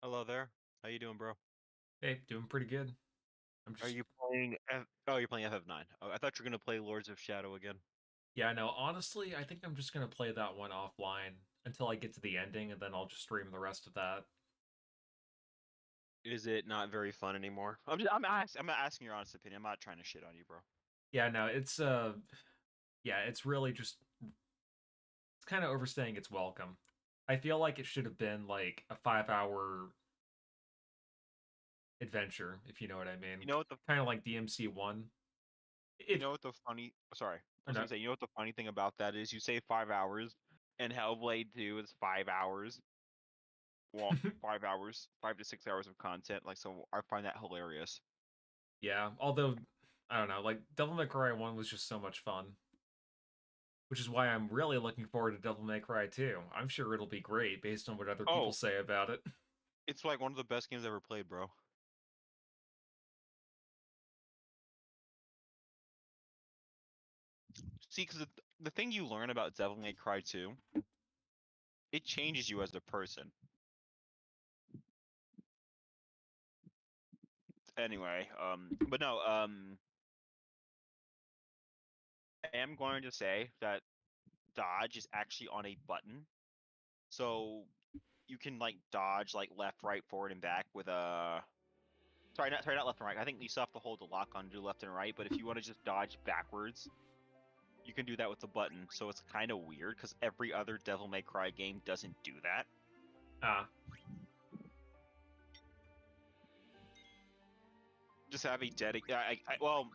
Hello there. How you doing, bro? Hey, doing pretty good. I'm Are just, you playing Oh, you're playing FF9. Oh, I thought you were gonna play Lords of Shadow again. yeah, no, honestly, I think I'm just gonna play that one offline until I get to the ending, and then I'll just stream the rest of that. Is it not very fun anymore? I'm not asking your honest opinion. I'm not trying to shit on you, bro. Yeah, no, yeah, it's really just, it's kind of overstaying its welcome. I feel like it should have been like a 5 hour adventure, if you know what I mean. You know what the Kind of like DMC one. you If know what the funny sorry. I or was no, gonna say, you know what the funny thing about that is you say 5 hours and Hellblade 2 is 5 hours. Well, 5 hours, 5 to 6 hours of content. Like so I find that hilarious. yeah. Although I don't know, like Devil May Cry one was just so much fun, which is why I'm really looking forward to Devil May Cry 2. I'm sure it'll be great based on what other people Oh, say about it. it's like one of the best games I've ever played, bro. See, because the thing you learn about Devil May Cry 2, it changes you as a person. Anyway, but no, I am going to say that dodge is actually on a button, so you can like dodge like left, right, forward, and back with a. Sorry, not left and right. I think you still have to hold the lock on to do left and right, but if you want to just dodge backwards, you can do that with the button. So it's kind of weird because every other Devil May Cry game doesn't do that. Ah, Just have a dedicated. Well,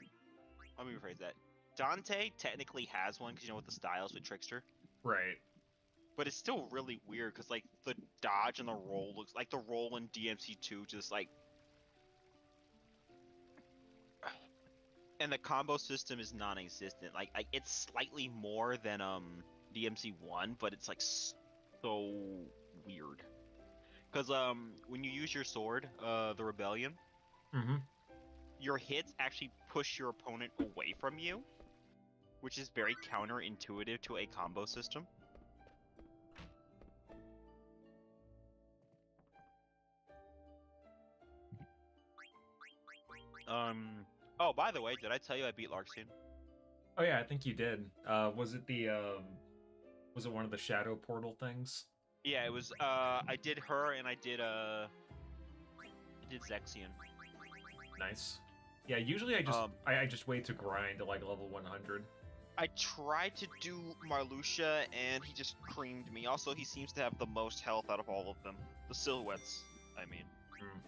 let me rephrase that. Dante technically has one because you know what the styles with Trickster, right. but it's still really weird because like the dodge and the roll looks like the roll in DMC2 just like, and the combo system is non-existent. Like it's slightly more than DMC1, but it's like so weird because when you use your sword, the Rebellion, Mm-hmm. your hits actually push your opponent away from you, which is very counterintuitive to a combo system. Um. Oh, by the way, did I tell you I beat Larkson? Oh yeah, I think you did. Was it the was it one of the shadow portal things? Yeah, it was. I did her and I did Zexion. Nice. Yeah, usually I just Um, I, I just wait to grind to like level 100. I tried to do Marluxia and he just creamed me. Also, he seems to have the most health out of all of them. The silhouettes, I mean. Mm.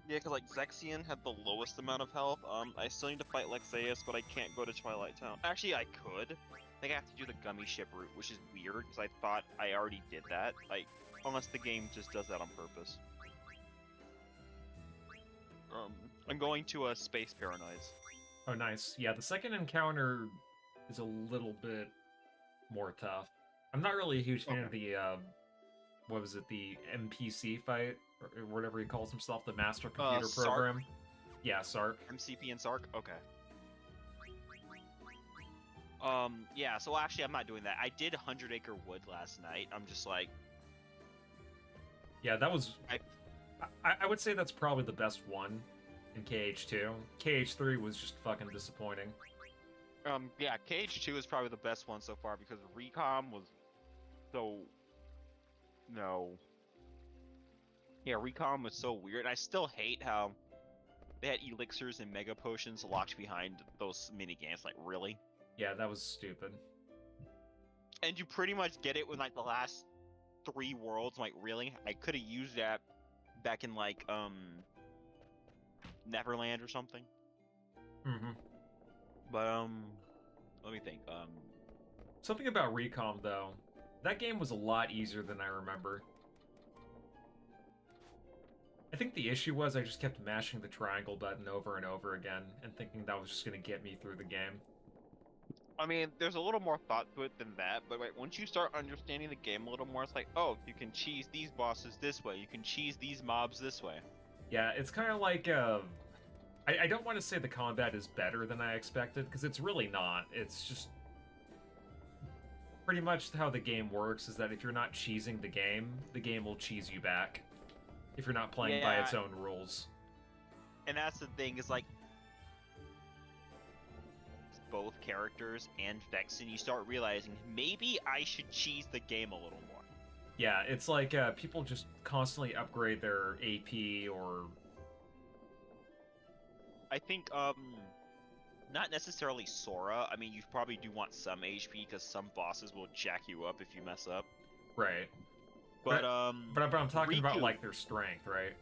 Yeah, because like Zexion had the lowest amount of health. I still need to fight Lexaeus, but I can't go to Twilight Town. Actually, I could. I think I have to do the gummy ship route, which is weird because I thought I already did that. Like, unless the game just does that on purpose. Um, I'm going to a Space Paranoids. Oh nice. Yeah, the second encounter is a little bit more tough. I'm not really a huge fan Okay. of the what was it, the MPC fight or whatever he calls himself, the Master Computer Sark, Program. Yeah, Sark. MCP and Sark. Okay. Yeah. So actually, I'm not doing that. I did 100 Acre Wood last night. I'm just like, Yeah, that was. I I would say that's probably the best one in KH2. KH3 was just fucking disappointing. yeah, KH2 is probably the best one so far because Recom was so no. Yeah, Recom was so weird. I still hate how they had elixirs and mega potions locked behind those mini games. Like, really? Yeah, that was stupid. And you pretty much get it with like the last three worlds. Like, really? I could have used that back in like Neverland or something. Hmm. But let me think. Something about Recom though, that game was a lot easier than I remember. I think the issue was I just kept mashing the triangle button over and over again and thinking that was just gonna get me through the game. I mean, there's a little more thought to it than that, but like, once you start understanding the game a little more, it's like, oh, you can cheese these bosses this way, you can cheese these mobs this way. Yeah, it's kind of like I don't want to say the combat is better than I expected because it's really not. It's just pretty much how the game works is that if you're not cheesing the game will cheese you back. If you're not playing by Yeah, its own rules. and that's the thing is like both characters and Vexen, you start realizing maybe I should cheese the game a little more. Yeah, it's like people just constantly upgrade their AP or I think not necessarily Sora. I mean, you probably do want some HP because some bosses will jack you up if you mess up. right. But But I'm talking about Riku. like their strength, right?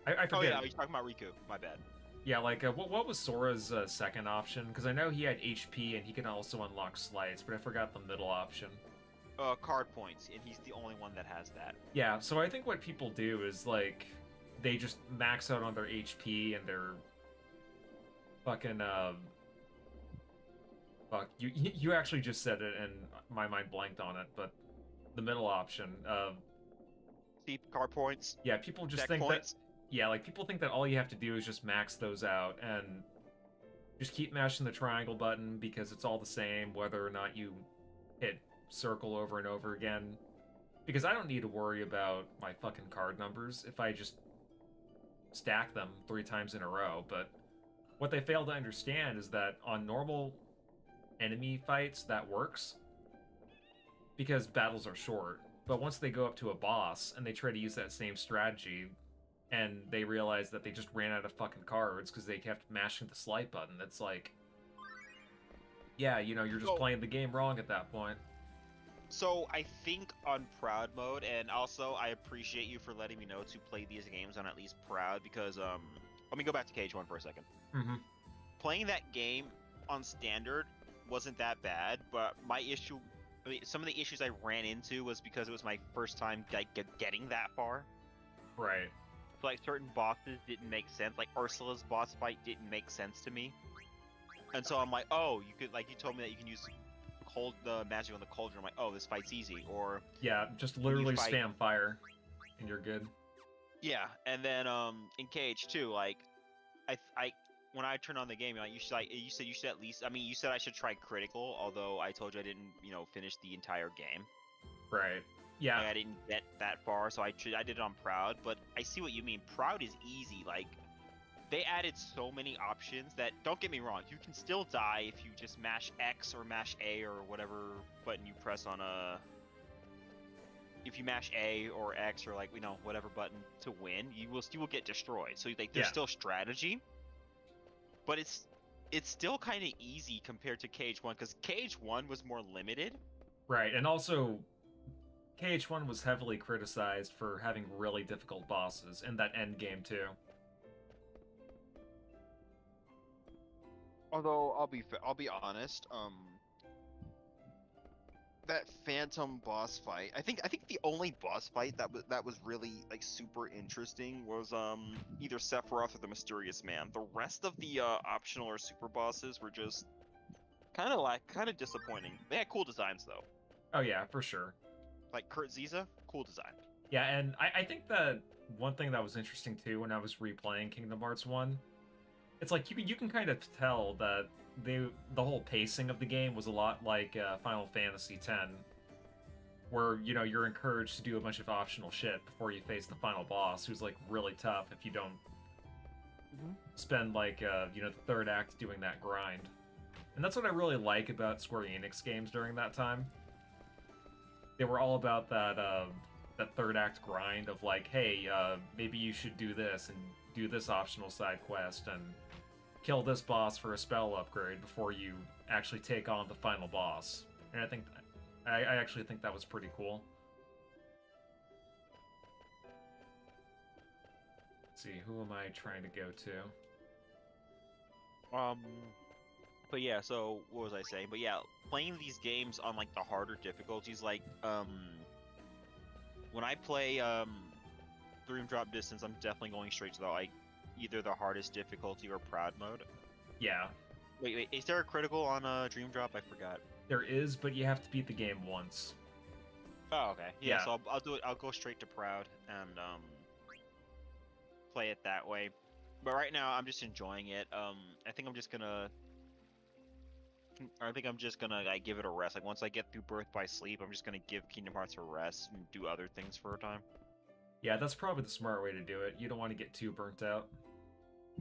I Oh forget. yeah, you're talking about Riku. My bad. Yeah, like what was Sora's second option? Because I know he had HP and he can also unlock slides, but I forgot the middle option. Card points, and he's the only one that has that. Yeah, so I think what people do is like they just max out on their HP and their fucking fuck you actually just said it and my mind blanked on it, but the middle option See, card points, yeah, people just deck think points. that yeah, like people think that all you have to do is just max those out and just keep mashing the triangle button because it's all the same whether or not you hit circle over and over again. Because I don't need to worry about my fucking card numbers if I just stack them 3 times in a row. But what they fail to understand is that on normal enemy fights, that works because battles are short. But once they go up to a boss and they try to use that same strategy, and they realize that they just ran out of fucking cards because they kept mashing the slide button, it's like, yeah, you know, you're just So- playing the game wrong at that point. So I think on Proud mode, and also I appreciate you for letting me know to play these games on at least Proud because let me go back to KH1 for a second. Mm-hmm. Playing that game on Standard wasn't that bad, but my issue, I mean, some of the issues I ran into was because it was my first time getting that far. Right. So, like certain bosses didn't make sense. Like Ursula's boss fight didn't make sense to me, and so I'm like, oh, you could like you told me that you can use the magic on the cauldron. I'm like, oh, this fight's easy. Or Yeah, just literally fight- spam fire, and you're good. yeah, and then in KH2, like I when I turned on the game, like you said you should at least. I mean, you said I should try critical, although I told you I didn't finish the entire game. Right. Yeah. Like, I didn't get that far, so I did it on Proud. But I see what you mean. Proud is easy. Like they added so many options that, don't get me wrong, you can still die if you just mash X or mash A or whatever button you press on a. If you mash A or X or like whatever button to win, you will get destroyed. So like there's Yeah. still strategy, but it's still kind of easy compared to KH1 because KH1 was more limited. Right. And also, KH1 was heavily criticized for having really difficult bosses in that end game too. Although I'll be honest, that Phantom boss fight, I think the only boss fight that was really like super interesting was either Sephiroth or the Mysterious Man. The rest of the optional or super bosses were just kind of disappointing. They had cool designs though. Oh yeah, for sure. Like Kurt Ziza, cool design. Yeah, and I think that one thing that was interesting too when I was replaying Kingdom Hearts 1, it's like you can kind of tell that the whole pacing of the game was a lot like Final Fantasy X, where you're encouraged to do a bunch of optional shit before you face the final boss, who's like really tough if you don't spend like the third act doing that grind. And that's what I really like about Square Enix games during that time. They were all about that third act grind of like, hey, maybe you should do this and do this optional side quest and kill this boss for a spell upgrade before you actually take on the final boss. And I actually think that was pretty cool. Let's see, who am I trying to go to? But yeah, so what was I saying? But yeah, playing these games on like the harder difficulties, like when I play Dream Drop Distance, I'm definitely going straight to the like either the hardest difficulty or Proud mode. Yeah, Wait, is there a critical on Dream Drop? I forgot. there is, but you have to beat the game once. Oh, okay. Yeah, Yeah. so I'll do it. I'll go straight to Proud and play it that way. But right now, I'm just enjoying it. I think I'm just gonna I'm just gonna like give it a rest. Like once I get through Birth by Sleep, I'm just gonna give Kingdom Hearts a rest and do other things for a time. Yeah, that's probably the smart way to do it. You don't want to get too burnt out.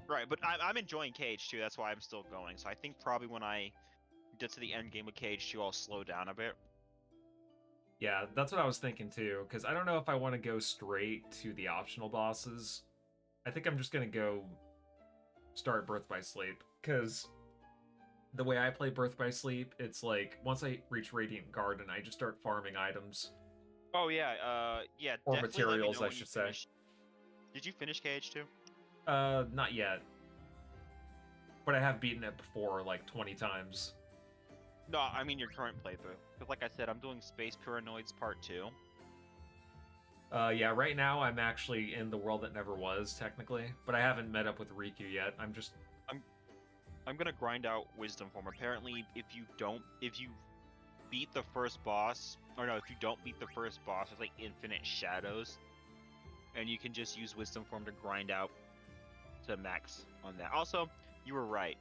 Right, but I'm enjoying Cage too. That's why I'm still going. So I think probably when I get to the end game of Cage 2, I'll slow down a bit. Yeah, that's what I was thinking too, because I don't know if I want to go straight to the optional bosses. I think I'm just gonna go start Birth by Sleep, because the way I play Birth by Sleep, it's like once I reach Radiant Garden, I just start farming items Oh yeah, yeah, or definitely let me materials, know I when you should say. finish. Did you finish Cage 2? Not yet, but I have beaten it before like 20 times. No, I mean your current playthrough. Because like I said, I'm doing Space Paranoids Part 2. Yeah, right now I'm actually in the world that never was, technically, but I haven't met up with Riku yet. I'm gonna grind out Wisdom Form. Apparently, if you beat the first boss, or no, if you don't beat the first boss, it's like infinite shadows, and you can just use Wisdom Form to grind out to max on that. Also, you were right.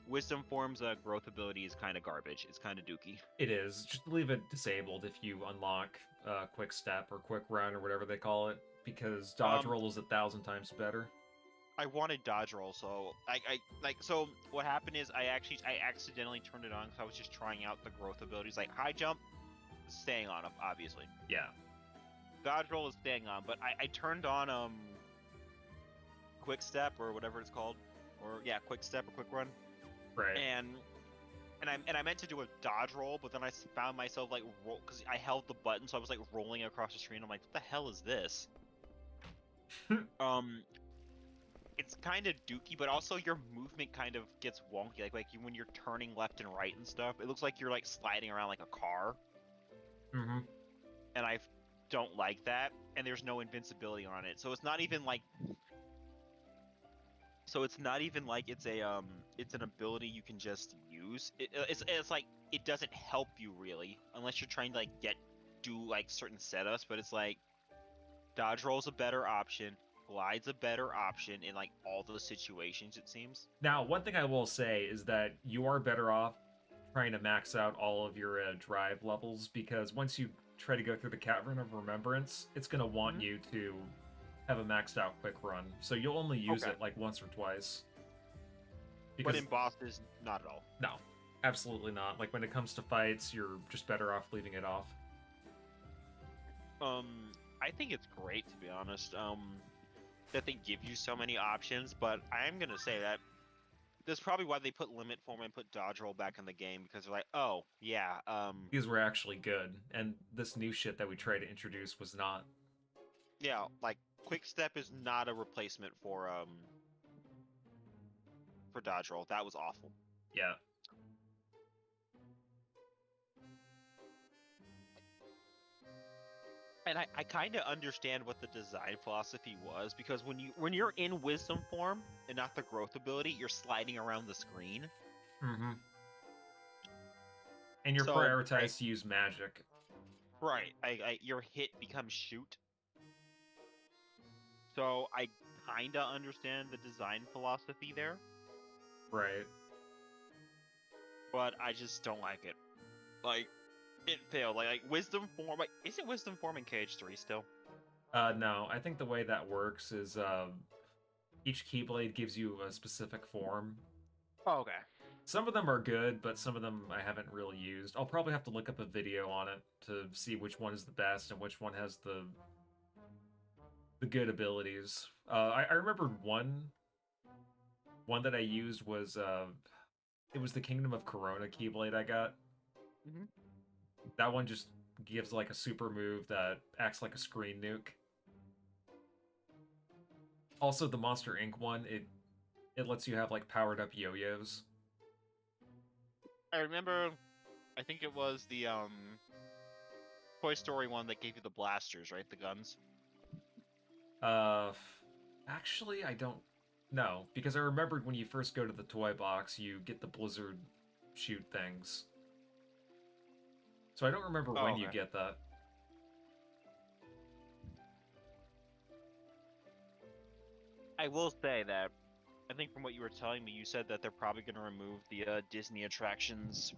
Wisdom Form's growth ability is kind of garbage. It's kind of dookie. It is. Just leave it disabled if you unlock Quick Step or Quick Run or whatever they call it, because Dodge Roll is 1,000 times better. I wanted dodge roll, so so what happened is I accidentally turned it on because I was just trying out the growth abilities. Like high jump, staying on, obviously. Yeah. Dodge roll is staying on, but I turned on quick step or whatever it's called, or yeah, quick step or quick run, Right. and I meant to do a dodge roll, but then I found myself like roll because I held the button, so I was like rolling across the screen. I'm like, what the hell is this? It's kind of dookie, but also your movement kind of gets wonky. When you're turning left and right and stuff, it looks like you're like sliding around like a car, Mm-hmm. and I don't like that. And there's no invincibility on it, so it's not even like it's a it's an ability you can just use. It's like it doesn't help you really unless you're trying to like do like certain setups. But it's like dodge roll's a better option. Glide's a better option in like all those situations, it seems. Now, one thing I will say is that you are better off trying to max out all of your drive levels, because once you try to go through the Cavern of Remembrance, it's going to want you to have a maxed out quick run. So you'll only use it like once or twice. But in bosses, not at all. No, absolutely not. Like when it comes to fights, you're just better off leaving it off. I think it's great, to be honest. That they give you so many options, but I am gonna say that that's probably why they put limit form and put dodge roll back in the game, because they're like, oh yeah, these were actually good, and this new shit that we tried to introduce was not. Yeah, like quick step is not a replacement for dodge roll. That was awful. Yeah. And I kind of understand what the design philosophy was, because when you're in wisdom form and not the growth ability, you're sliding around the screen. Mm-hmm. And you're prioritized to use magic. Right. Your hit becomes shoot. So I kind of understand the design philosophy there. Right. But I just don't like it. Like, it failed. Like wisdom form. Like, isn't wisdom form in Cage 3 still? No. I think the way that works is each Keyblade gives you a specific form. Oh, okay. Some of them are good, but some of them I haven't really used. I'll probably have to look up a video on it to see which one is the best and which one has the good abilities. I remember one that I used was it was the Kingdom of Corona Keyblade I got. Mm-hmm. That one just gives like a super move that acts like a screen nuke. Also, the Monster Inc. one, it lets you have like powered up yo-yos. I remember, I think it was the Toy Story one that gave you the blasters, right? The guns. Actually, I don't know, because I remembered when you first go to the toy box, you get the Blizzard shoot things. So I don't remember when you get that. I will say that I think from what you were telling me, you said that they're probably going to remove the Disney attractions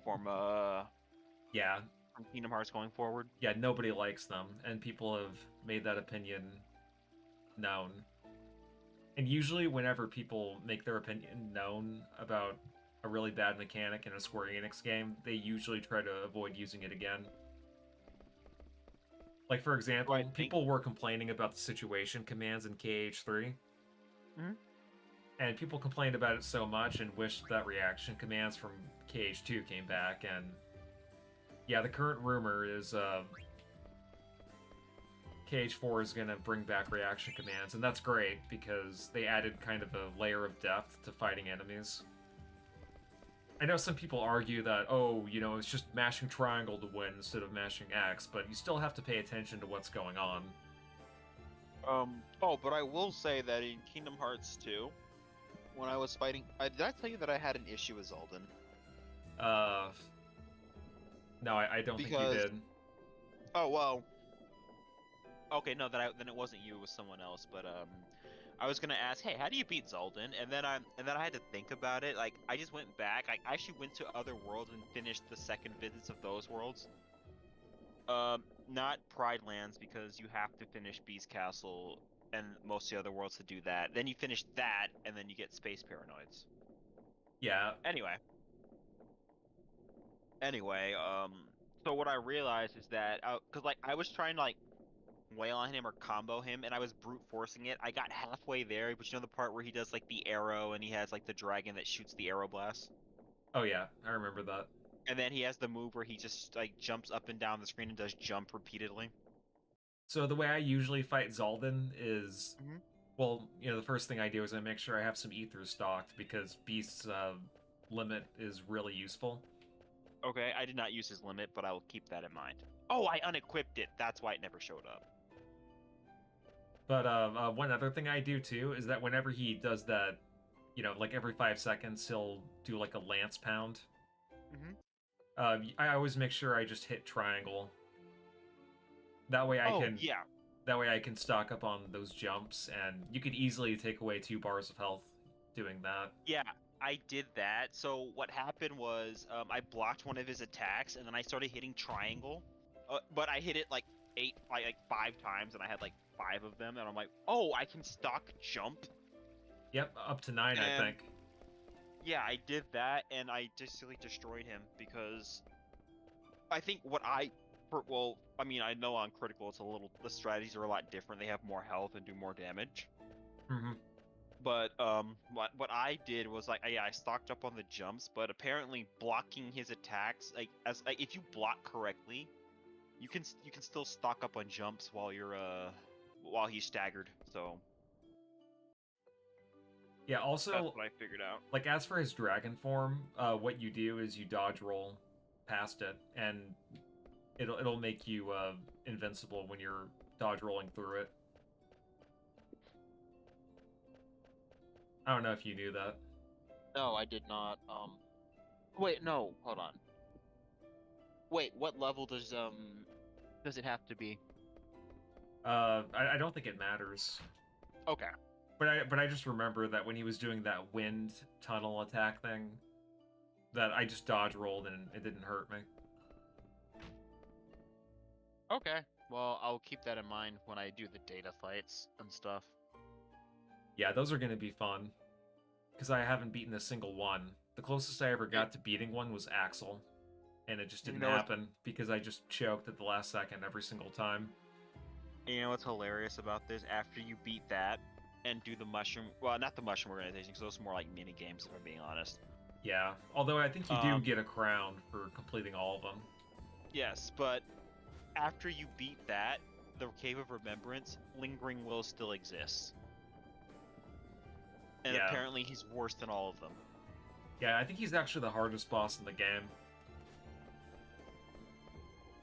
Yeah, from Kingdom Hearts going forward. yeah, nobody likes them, and people have made that opinion known. And usually, whenever people make their opinion known about a really bad mechanic in a Square Enix game, they usually try to avoid using it again. Like, for So I example, think. people were complaining about the situation commands in KH3, Mhm. and people complained about it so much and wished that reaction commands from KH2 came back. And yeah, the current rumor is KH4 is going to bring back reaction commands, and that's great because they added kind of a layer of depth to fighting enemies. I know some people argue that, oh, you know, it's just mashing triangle to win instead of mashing X, but you still have to pay attention to what's going on. Oh, but I will say that in Kingdom Hearts 2, when I was fighting, did I tell you that I had an issue with Zoldan? Uh, no, I don't think you Because, did. oh well. Okay, no, then it wasn't you, it was someone else. But I was gonna ask, hey, how do you beat Zoldan? And then I had to think about it. Like, I just went back. I actually went to other worlds and finished the second visits of those worlds. Not Pride Lands because you have to finish Beast Castle and most of the other worlds to do that. Then you finish that, and then you get Space Paranoids. Yeah, Anyway, so what I realized is that, cause like I was trying to like wail on him or combo him, and I was brute forcing it. I got halfway there, but you know the part where he does like the arrow and he has like the dragon that shoots the arrow blast, oh yeah, I remember that. and then he has the move where he just like jumps up and down the screen and does jump repeatedly. So the way I usually fight Zoldan is, Hmm. well, you know, the first thing I do is I make sure I have some ethers stocked because Beast's limit is really useful. Okay, I did not use his limit, but I will keep that in mind. Oh, I unequipped it. That's why it never showed up. But one other thing I do too is that whenever he does that, you know, like every 5 seconds, he'll do like a lance pound. Hmm. I always make sure I just hit triangle. That way I Oh, can yeah. that way I can stock up on those jumps, and you could easily take away 2 bars of health doing that. Yeah, I did that. So what happened was, I blocked one of his attacks, and then I started hitting triangle. But I hit it like like 5 times, and I had like 5 of them, and I'm like, oh, I can stock jump. Yep, up to 9, I And think. yeah, I did that, and I just really destroyed him because I think well, I mean, I know on critical the strategies are a lot different. They have more health and do more damage. Hmm. But what I did was like, yeah, I stocked up on the jumps, but apparently blocking his attacks, like if you block correctly, you can still stock up on jumps while he's staggered. So Yeah, that's also, what I figured out. like, as for his dragon form, what you do is you dodge roll past it, and it'll make you invincible when you're dodge rolling through it. I don't know if you knew that. No, I did not. Wait, no, hold on. Wait, what level does it have to be? I don't think it matters. Okay. But I just remember that when he was doing that wind tunnel attack thing, that I just dodge rolled and it didn't hurt me. Okay. Well, I'll keep that in mind when I do the data fights and stuff. Yeah, those are gonna be fun. Because I haven't beaten a single one. The closest I ever got to beating one was Axel. And it just You didn't know what's happen because I just choked at the last second every single time. You know what's hilarious about this? After you beat that and do the mushroom, well, not the mushroom organization, because those are more like mini games, if I'm being honest. Yeah, although I think you do Um, get a crown for completing all of them. yes, but after you beat that, the Cave of Remembrance, Lingering Will still exists, and Yeah. apparently he's worse than all of them. Yeah, I think he's actually the hardest boss in the game.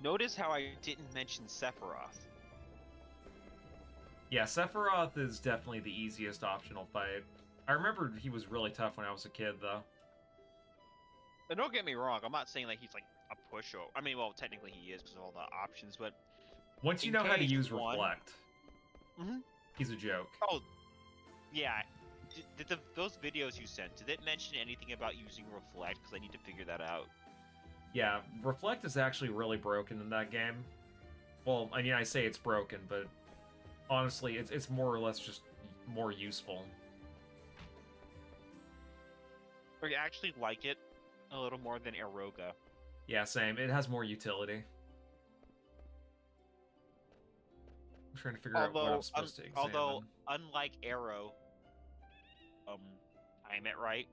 Notice how I didn't mention Sephiroth. Yeah, Sephiroth is definitely the easiest optional fight. I remember he was really tough when I was a kid, though. And don't get me wrong, I'm not saying like he's like a pushover. I mean, well, technically he is because of all the options, but Once you in know how to use KH1, Reflect, Mhm. he's a joke. Oh, yeah, did those videos you sent, did it mention anything about using Reflect? Because I need to figure that out. Yeah, Reflect is actually really broken in that game. Well, I mean, I say it's broken, but honestly, it's more or less just more useful. I actually like it a little more than Eroga. Yeah, same. It has more utility. I'm trying to figure out what I'm supposed to examine. Unlike Arrow, time it right.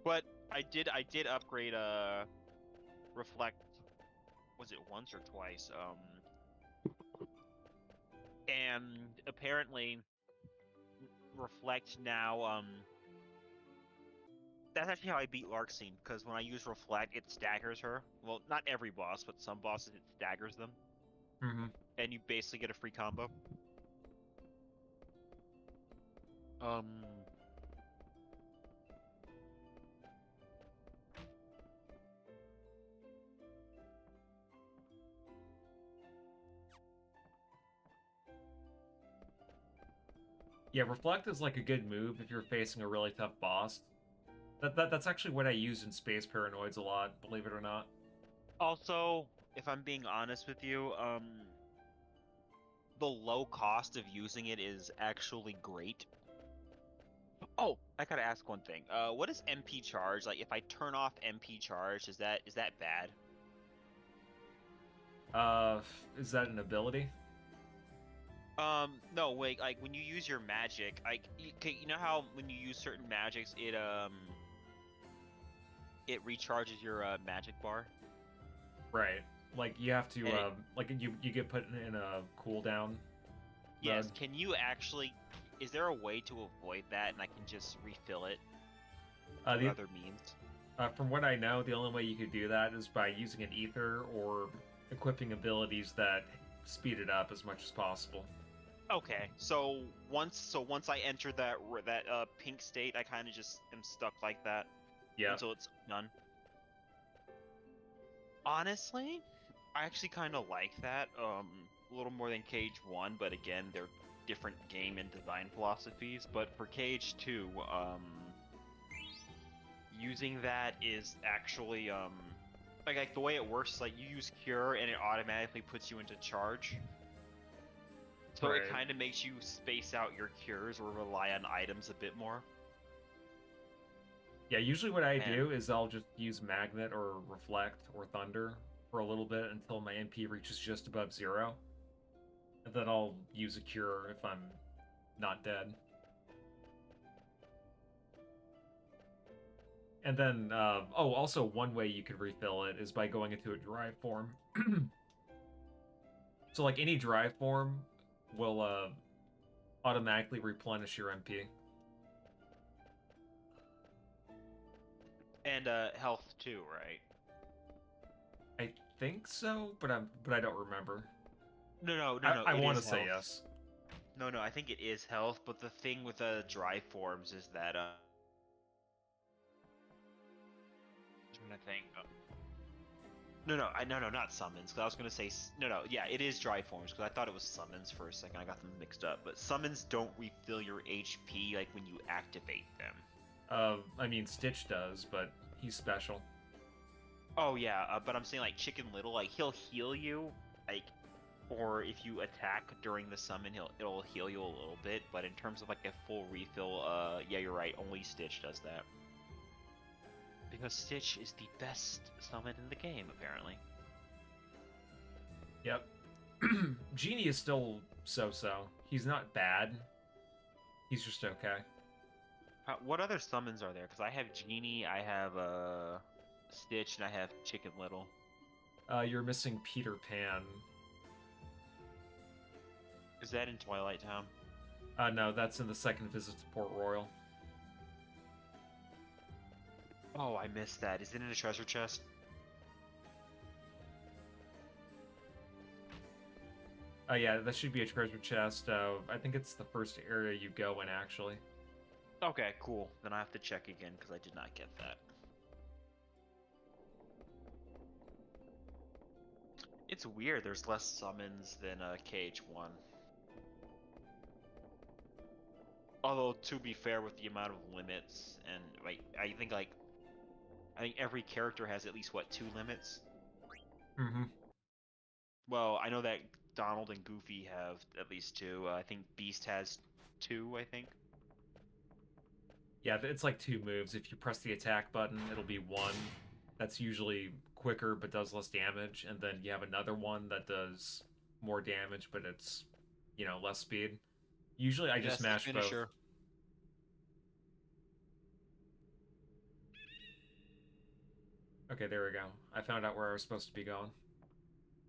But I did upgrade Reflect. Was it once or twice? And apparently Reflect now that's actually how I beat Larkscene, because when I use Reflect, it staggers her. Well, not every boss, but some bosses it staggers them, Mm-hmm. and you basically get a free combo. Um, Yeah, Reflect is like a good move if you're facing a really tough boss. That's actually what I use in Space Paranoids a lot, believe it or not. Also, if I'm being honest with you, the low cost of using it is actually great. Oh, I gotta ask one thing. What is MP charge? Like, if I turn off MP charge, is that bad? Uh, is that an ability? No, wait. Like when you use your magic, like you know how when you use certain magics, it recharges your magic bar, Right. Like you have to and it like you get put in a cooldown yes. mode. Can you actually? Is there a way to avoid that, and I can just refill it through The other means? From what I know, the only way you could do that is by using an ether or equipping abilities that speed it up as much as possible. Okay, so once I enter that pink state, I kind of just am stuck like that Yeah. until it's done. Honestly, I actually kind of like that a little more than Cage 1, but again, they're different game and design philosophies. But for Cage 2, using that is actually like the way it works is like you use Cure and it automatically puts you into charge. So it Right. kind of makes you space out your cures or rely on items a bit more. Yeah, usually what I And do is I'll just use Magnet or Reflect or Thunder for a little bit until my MP reaches just above 0. And then I'll use a Cure if I'm not dead. And then, also one way you could refill it is by going into a drive form. So, like, any drive form will automatically replenish your MP. health too, right? I think so, but I don't remember. No, I it want is to say health. yes. No, I think it is health, but the thing with dry forms is that I'm gonna think. No, not summons. Because I was gonna say yeah, it is dry forms. Because I thought it was summons for a second. I got them mixed up. But summons don't refill your HP like when you activate them. I mean, Stitch does, but he's special. Oh yeah, but I'm saying like Chicken Little, like he'll heal you, like, or if you attack during the summon, it'll heal you a little bit. But in terms of like a full refill, yeah, you're right. Only Stitch does that. Because Stitch is the best summon in the game, apparently. Yep. Genie is still so-so. He's not bad. He's just okay. What other summons are there? Because I have Genie, I have Stitch, and I have Chicken Little. You're missing Peter Pan. Is that in Twilight Town? No, that's in the second visit to Port Royal. Oh, I missed that. Is it in a treasure chest? Yeah, that should be a treasure chest. I think it's the first area you go in, actually. Okay, cool. Then I have to check again because I did not get that. It's weird. There's less summons than KH1. Although to be fair, with the amount of limits and like I think every character has at least what 2 limits. Mm-hmm. Well, I know that Donald and Goofy have at least two. I think Beast has two. I think. Yeah, it's like 2 moves. If you press the attack button, it'll be one. That's usually quicker but does less damage, and then you have another one that does more damage, but it's, less speed. Usually I just Yes, the mash both. finisher. Okay, there we go. I found out where I was supposed to be going.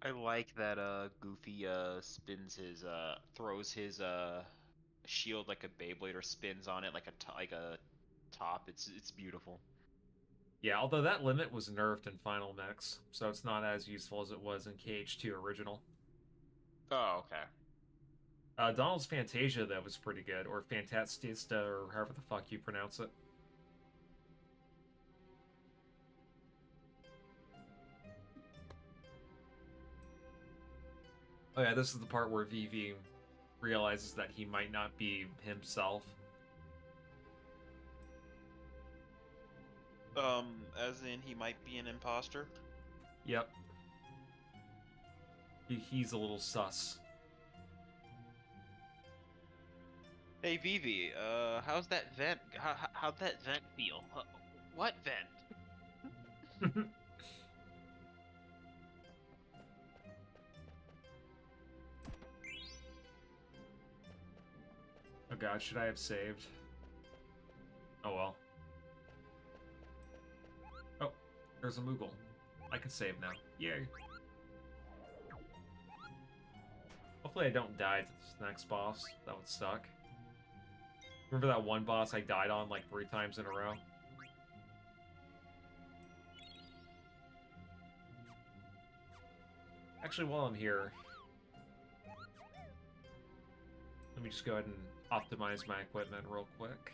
I like that Goofy spins his throws his shield like a Beyblade or spins on it like a top. It's beautiful. Yeah, although that limit was nerfed in Final Mix, so it's not as useful as it was in KH2 original. Oh, okay. Donald's Fantasia, though, was pretty good, or Fantastista, or however the fuck you pronounce it. Oh yeah, this is the part where Vivi realizes that he might not be himself. As in he might be an imposter. Yep. He's a little sus. Hey Vivi, how's that vent? How'd that vent feel? What vent? Oh god, should I have saved? Oh well. Oh, there's a Moogle. I can save now. Yay. Hopefully I don't die to this next boss. That would suck. Remember that one boss I died on like 3 times in a row? Actually, while I'm here, let me just go ahead and optimize my equipment real quick.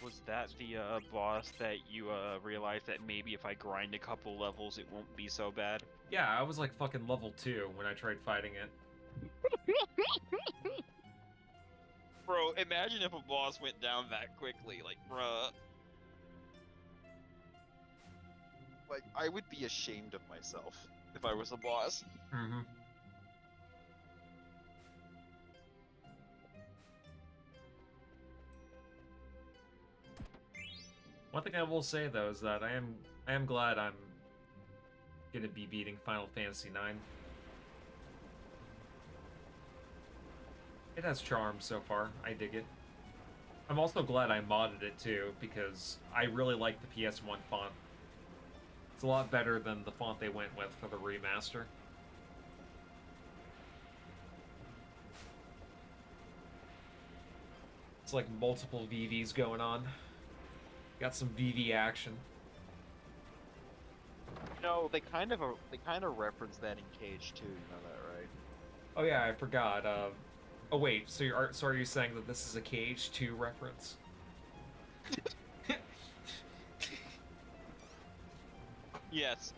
Was that the boss that you realized that maybe if I grind a couple levels it won't be so bad? Yeah, I was like fucking level 2 when I tried fighting it. Bro, imagine if a boss went down that quickly, like, bruh. Like, I would be ashamed of myself if I was a boss. Mm-hmm. One thing I will say though is that I am glad I'm gonna be beating Final Fantasy IX. It has charm so far. I dig it. I'm also glad I modded it too, because I really like the PS1 font. It's a lot better than the font they went with for the remaster. It's like multiple VVs going on. Got some VV action. No, they kind of reference that in Cage too. You know that, right? Oh yeah, I forgot. Oh wait, so are you saying that this is a KH2 reference? Yes.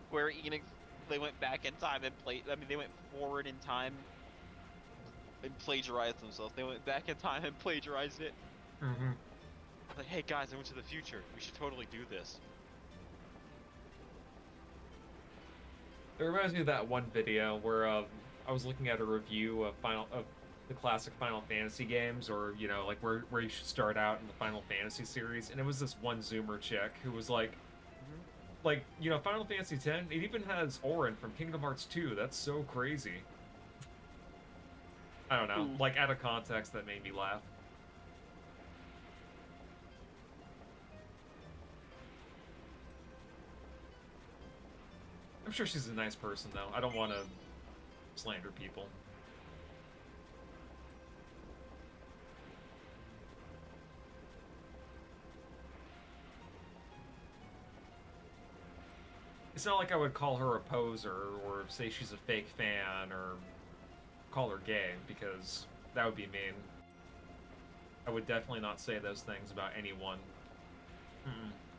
Square Enix, they went back in time and played. I mean, they went forward in time and plagiarized themselves. They went back in time and plagiarized it. Mm-hmm. Like, hey guys, I went to the future. We should totally do this. It reminds me of that one video where I was looking at a review of the classic Final Fantasy games, or like where you should start out in the Final Fantasy series, and it was this one Zoomer chick who was like, Final Fantasy X, it even has Auron from Kingdom Hearts 2. That's so crazy. I don't know, like out of context, that made me laugh. I'm sure she's a nice person, though. I don't want to slander people. It's not like I would call her a poser or say she's a fake fan or call her gay, because that would be mean. I would definitely not say those things about anyone.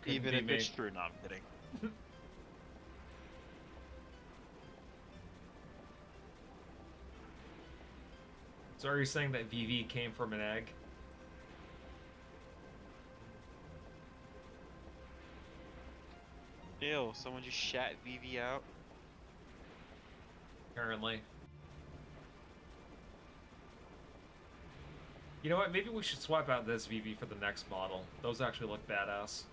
Even if it's true, no, I'm kidding. So are you saying that Vivi came from an egg? Ew, someone just shat Vivi out. Apparently. You know what? Maybe we should swap out this Vivi for the next model. Those actually look badass.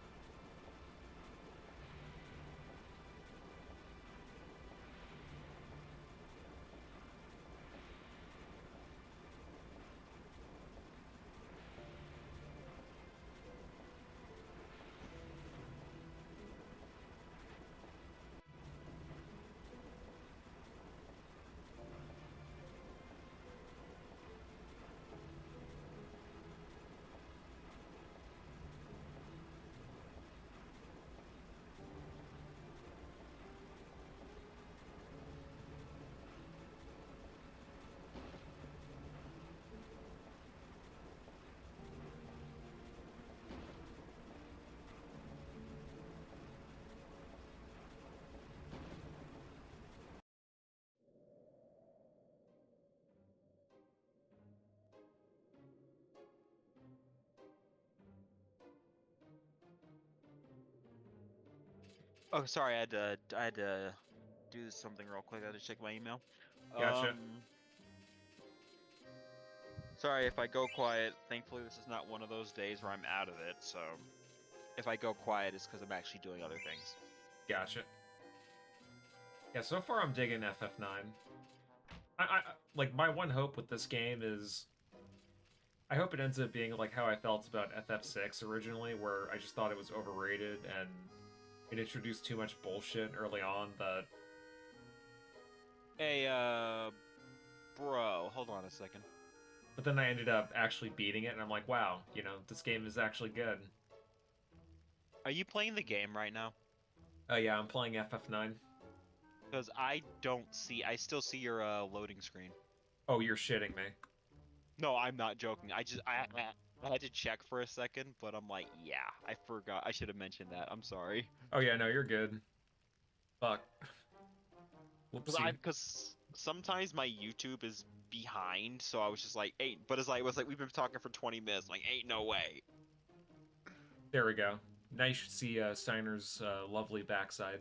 Oh, sorry, I had to do something real quick. I had to check my email. Gotcha. Sorry if I go quiet. Thankfully, this is not one of those days where I'm out of it. So, if I go quiet, it's because I'm actually doing other things. Gotcha. Yeah, so far I'm digging FF9. Like, my one hope with this game is I hope it ends up being like how I felt about FF6 originally, where I just thought it was overrated and it introduced too much bullshit early on that... Hey, bro, hold on a second. But then I ended up actually beating it, and I'm like, wow, you know, this game is actually good. Are you playing the game right now? Oh yeah, I'm playing FF9. Because I still see your loading screen. Oh, you're shitting me. No, I'm not joking. I had to check for a second, but I'm like, yeah, I forgot. I should have mentioned that. I'm sorry. Oh yeah, no, you're good. Fuck. Whoopsie. Because sometimes my YouTube is behind, so I was just like, ain't. But it's like, it was like we've been talking for 20 minutes. Like, ain't no way. There we go. Now you should see Steiner's lovely backside.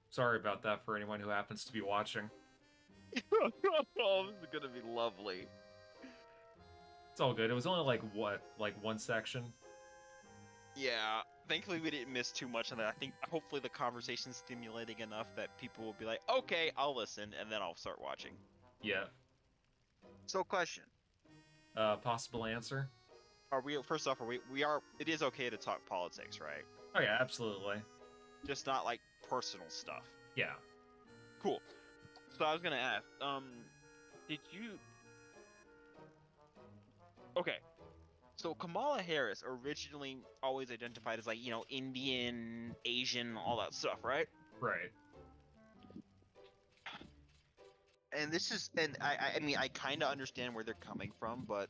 Sorry about that for anyone who happens to be watching. Oh, this is gonna be lovely. It's all good. It was only like, what, like one section? Yeah. Thankfully, we didn't miss too much of that. I think hopefully the conversation's stimulating enough that people will be like, okay, I'll listen, and then I'll start watching. Yeah. So, question. Possible answer? Are we, first off, it is okay to talk politics, right? Oh yeah, absolutely. Just not like personal stuff. Yeah. Cool. So I was gonna ask, did you, okay, so Kamala Harris originally always identified as like, Indian, Asian, all that stuff, right? Right. And this is, and I mean, I kind of understand where they're coming from, but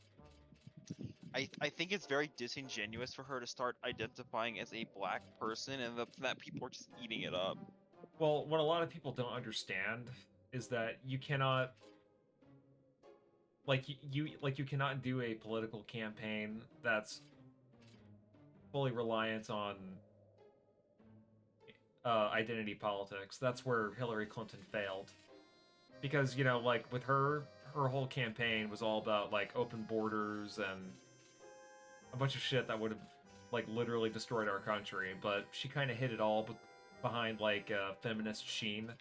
I think it's very disingenuous for her to start identifying as a black person and that people are just eating it up. Well, what a lot of people don't understand is that you cannot you cannot do a political campaign that's fully reliant on identity politics. That's where Hillary Clinton failed. Because, you know, like with her whole campaign was all about like open borders and a bunch of shit that would have like literally destroyed our country, but she kind of hid it all behind like feminist sheen,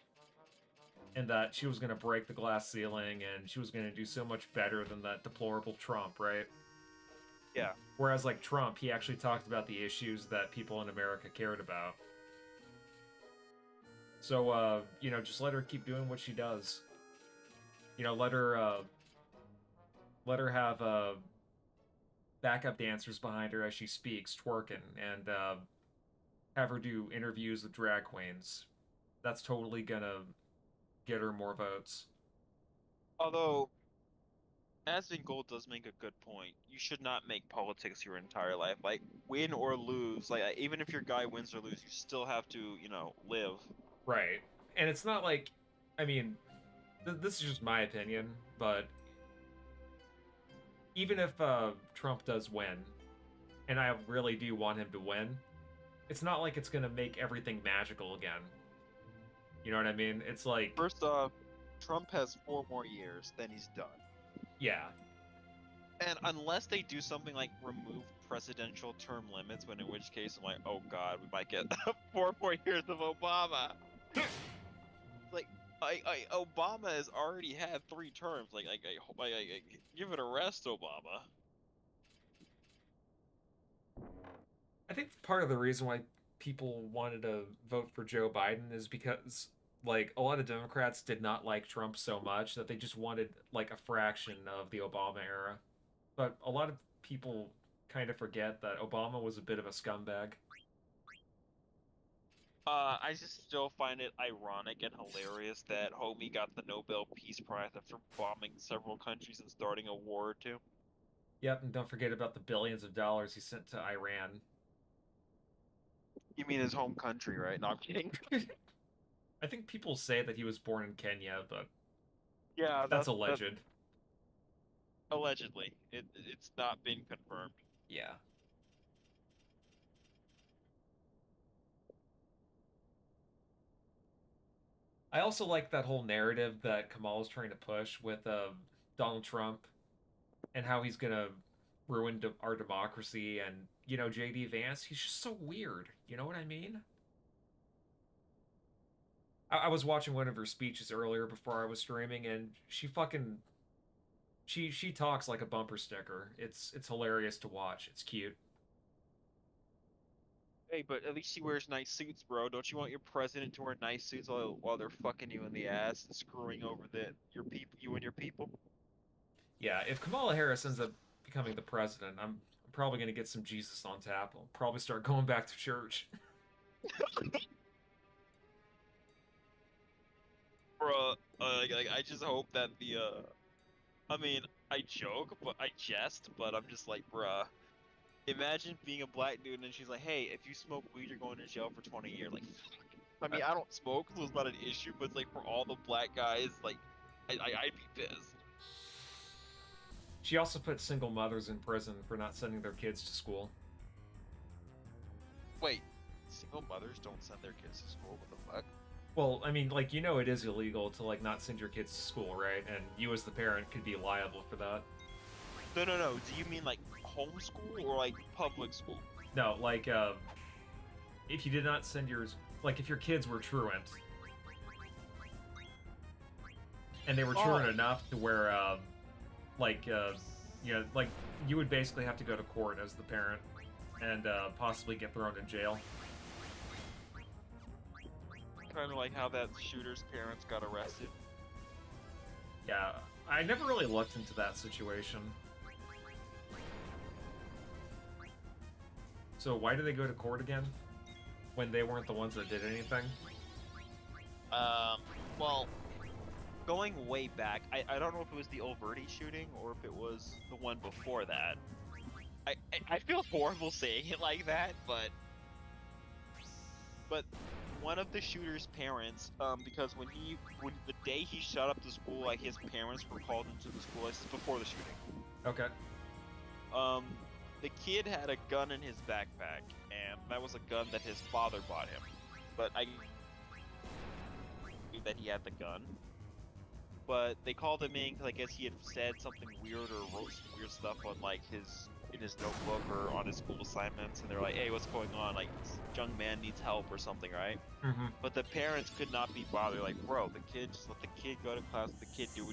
and that she was going to break the glass ceiling and she was going to do so much better than that deplorable Trump, right? Yeah. Whereas like Trump, he actually talked about the issues that people in America cared about. So you know, just let her keep doing what she does. You know, let her have backup dancers behind her as she speaks, twerking, and have her do interviews with drag queens. That's totally gonna get her more votes. Although, Asden Gold does make a good point. You should not make politics your entire life. Like, win or lose, like, even if your guy wins or lose, you still have to, live. Right. And it's not like, I mean, this is just my opinion, but even if Trump does win, and I really do want him to win, it's not like it's gonna make everything magical again. You know what I mean? It's like, First off, Trump has 4 more years, then he's done. yeah, And unless they do something like remove presidential term limits, when in which case I'm like, oh god, we might get 4 more years of Obama. Like, Obama has already had 3 terms. Give it a rest, Obama. I think part of the reason why people wanted to vote for Joe Biden is because like a lot of Democrats did not like Trump so much that they just wanted like a fraction of the Obama era. But a lot of people kind of forget that Obama was a bit of a scumbag. I just still find it ironic and hilarious that homie got the Nobel Peace Prize after bombing several countries and starting a war or two. Yep, and don't forget about the billions of dollars he sent to Iran. You mean his home country, right? No, I'm kidding. I think people say that he was born in Kenya, but Yeah, that's that alleged. allegedly. It's not been confirmed. Yeah. I also like that whole narrative that Kamal's trying to push with Donald Trump and how he's gonna ruin our democracy. And JD Vance, he's just so weird. You know what I mean? I was watching one of her speeches earlier before I was streaming, and she talks like a bumper sticker. It's hilarious to watch. It's cute. Hey, but at least he wears nice suits, bro. Don't you want your president to wear nice suits while they're fucking you in the ass and screwing over your people, you and your people? Yeah, if Kamala Harris ends up becoming the president, I'm probably gonna get some Jesus on tap. I'll probably start going back to church. Bro, I just hope that I mean, I joke, but I jest, but I'm just like, bruh. Imagine being a black dude and she's like, hey, if you smoke weed, you're going to jail for 20 years. Like, fuck. I mean, I don't smoke, so it's not an issue, but it's like for all the black guys, like, I'd be pissed. She also put single mothers in prison for not sending their kids to school. Wait, single mothers don't send their kids to school? What the fuck? Well, I mean, like, it is illegal to, like, not send your kids to school, right? And you as the parent could be liable for that. No. Do you mean like homeschool or like public school? No, like, if you did not send yours, like, if your kids were truant, and they were truant enough to where, like, like, you would basically have to go to court as the parent and possibly get thrown in jail. Kind of like how that shooter's parents got arrested. Yeah, I never really looked into that situation. So why do they go to court again? When they weren't the ones that did anything? Well, going way back, I don't know if it was the Alberti shooting or if it was the one before that. I feel horrible saying it like that, but one of the shooter's parents, because when the day he shot up the school, like his parents were called into the school. This is before the shooting. Okay. The kid had a gun in his backpack, and that was a gun that his father bought him. But I knew that he had the gun. But they called him in because I guess he had said something weird or wrote some weird stuff on like in his notebook or on his school assignments, and they're like, "Hey, what's going on? Like, this young man needs help or something, right?" Mm-hmm. But the parents could not be bothered. Like, bro, just let the kid go to class, the kid do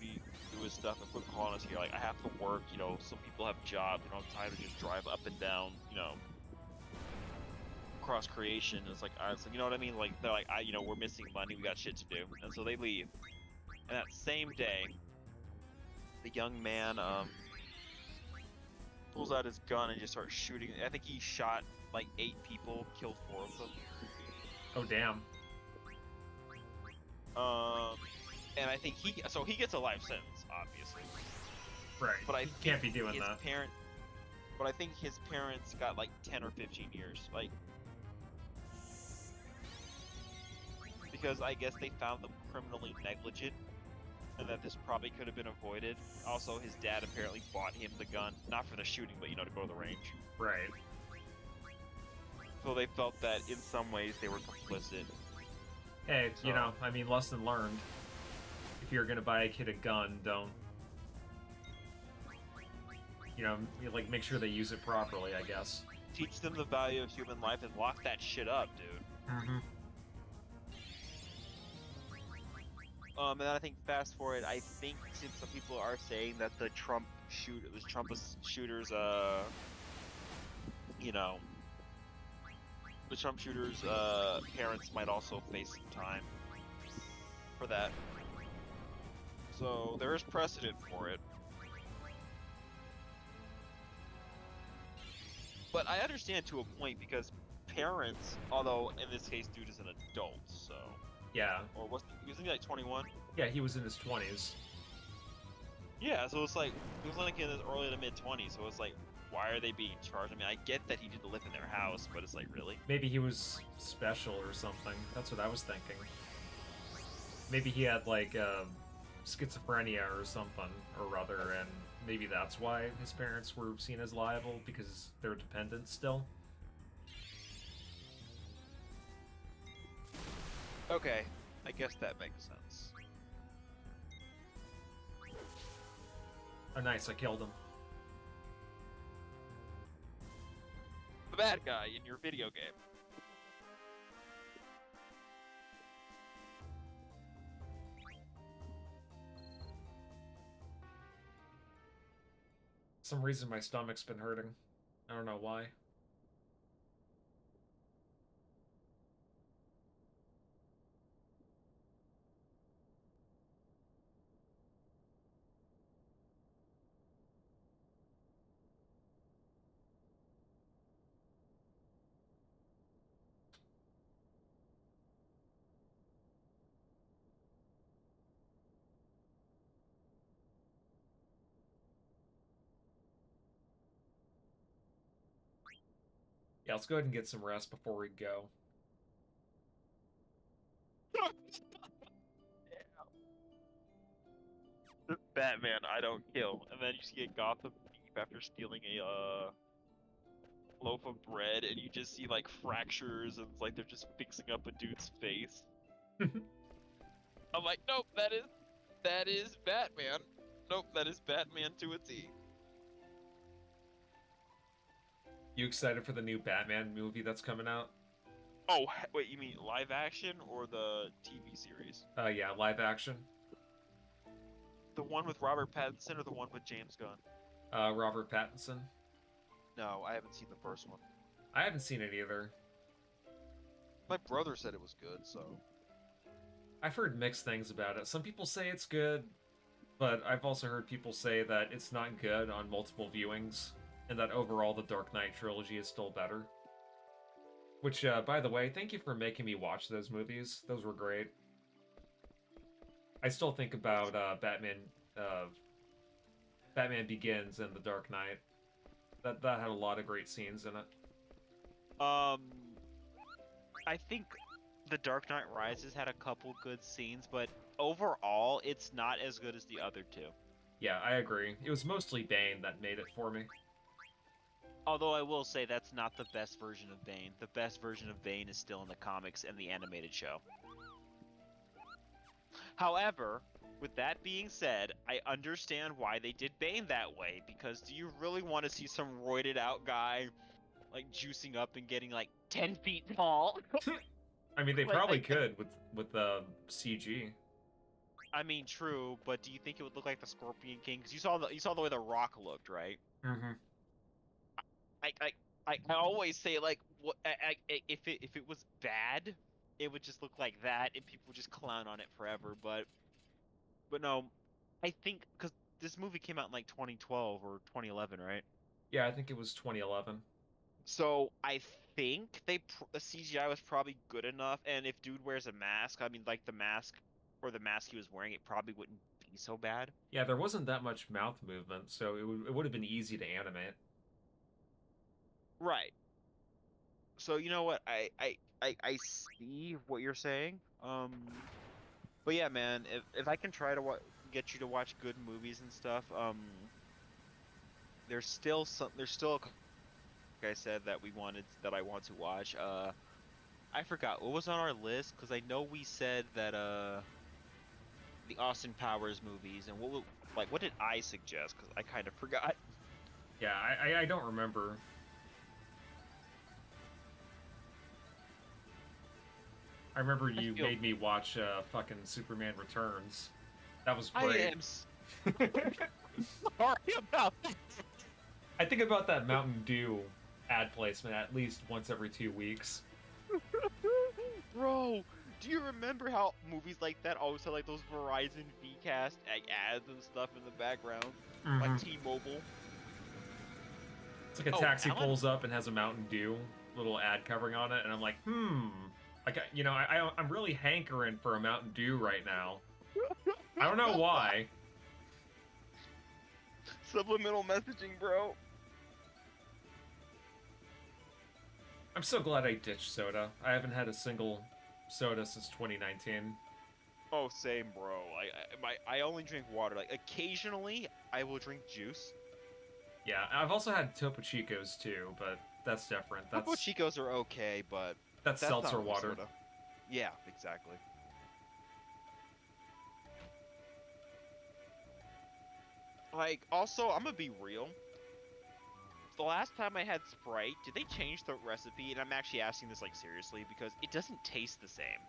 his stuff, and quit calling us here. Like, I have to work. Some people have jobs. We don't have time to just drive up and down. Across creation. It's like, you know what I mean? Like, they're like, we're missing money. We got shit to do, and so they leave. And that same day, the young man pulls out his gun and just starts shooting. I think he shot like 8 people, killed 4 of them. Oh damn. And I think he gets a life sentence, obviously. Right. But I can't be doing that. But I think his parents got like 10 or 15 years, like, because I guess they found them criminally negligent. and that this probably could have been avoided. Also, his dad apparently bought him the gun, not for the shooting, but to go to the range. Right. So they felt that in some ways they were complicit. Hey, So- I mean, lesson learned. If you're gonna buy a kid a gun, don't. Like, make sure they use it properly, I guess. Teach them the value of human life and lock that shit up, dude. Mm-hmm. And then I think fast forward, I think since some people are saying that the Trump shooters, the Trump shooters' parents might also face some time for that. So there is precedent for it. But I understand to a point because parents, although in this case dude is an adult, so Yeah. or wasn't he like 21? Yeah, he was in his 20s. Yeah, so it's like he was like in his early to mid 20s, so it's like why are they being charged? I mean, I get that he didn't live in their house, but it's like really? Maybe he was special or something. That's what I was thinking. Maybe he had, like, schizophrenia or something or other, and maybe that's why his parents were seen as liable, because they're dependent still. Okay, I guess that makes sense. Oh, nice, I killed him. The bad guy in your video game. For some reason my stomach's been hurting. I don't know why. Yeah, let's go ahead and get some rest before we go. Batman, I don't kill. And then you see a Gotham thief after stealing a loaf of bread, and you just see like fractures, and it's like they're just fixing up a dude's face. I'm like, nope, that is Batman. Nope, that is Batman to a T. You excited for the new Batman movie that's coming out? Oh, wait, you mean live action or the TV series? Yeah, live action. The one with Robert Pattinson or the one with James Gunn? Robert Pattinson. No, I haven't seen the first one. I haven't seen it either. My brother said it was good, so. I've heard mixed things about it. Some people say it's good, but I've also heard people say that it's not good on multiple viewings, and that overall the Dark Knight trilogy is still better. Which, by the way, thank you for making me watch those movies. Those were great. I still think about Batman Begins and The Dark Knight. That had a lot of great scenes in it. I think The Dark Knight Rises had a couple good scenes, but overall, it's not as good as the other two. Yeah, I agree. It was mostly Bane that made it for me. Although I will say that's not the best version of Bane. The best version of Bane is still in the comics and the animated show. However, with that being said, I understand why they did Bane that way, because do you really want to see some roided out guy like juicing up and getting like 10 feet tall? I mean, they Like- probably like- could with CG. I mean, true, but do you think it would look like the Scorpion King? Because you saw the way the Rock looked, right? Mm-hmm. I always say like if it was bad, it would just look like that, and people would just clown on it forever. But no, I think because this movie came out in like 2012 or 2011, right? Yeah, I think it was 2011. So I think the CGI was probably good enough, and if dude wears a mask, I mean like the mask or the mask he was wearing, it probably wouldn't be so bad. Yeah, there wasn't that much mouth movement, so it would have been easy to animate. Right. So you know what? I see what you're saying. But yeah, man, if I can try to get you to watch good movies and stuff. There's still some. There's still a like I said that I want to watch. I forgot what was on our list because I know we said that the Austin Powers movies and like what did I suggest? Because I kind of forgot. Yeah, I don't remember. I remember I you feel made me watch fucking Superman Returns. That was I great. am sorry about that. I think about that Mountain Dew ad placement at least once every 2 weeks. Bro, do you remember how movies like that always had like those Verizon Vcast like, ads and stuff in the background? Like Mm-hmm. T-Mobile. It's like a Oh, taxi Alan. pulls up and has a Mountain Dew little ad covering on it, and I'm like, like I'm really hankering for a Mountain Dew right now. I don't know why. Subliminal messaging, bro. I'm so glad I ditched soda. I haven't had a single soda since 2019. Oh, same, bro. I only drink water. Like occasionally, I will drink juice. Yeah, I've also had Topo Chicos too, but that's different. Topo Chicos are okay, but That's that's seltzer not really water. soda. Yeah, exactly. Like, also, I'm gonna be real. The last time I had Sprite, did they change the recipe? And I'm actually asking this like seriously because it doesn't taste the same.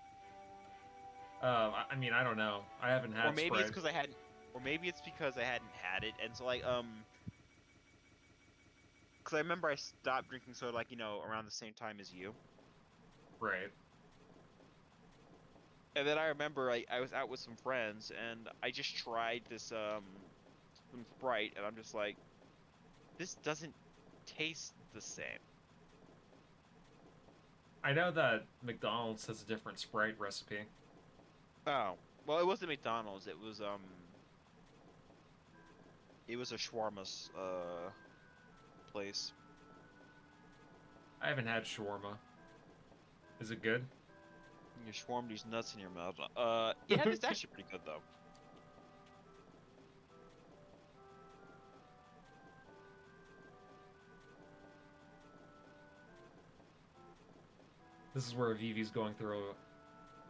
I mean, I don't know. I haven't Or had maybe it's Sprite. because I hadn't. Or maybe it's because I hadn't had it, and so like because I remember I stopped drinking soda like around the same time as you. Right. And then I remember I was out with some friends and I just tried this some Sprite and I'm just like, this doesn't taste the same. I know that McDonald's has a different Sprite recipe. Oh. Well, it wasn't McDonald's, it was a shawarma's place. I haven't had shawarma. Is it good? You shawarma these nuts in your mouth. Yeah, it's actually pretty good though. This is where Vivi's going through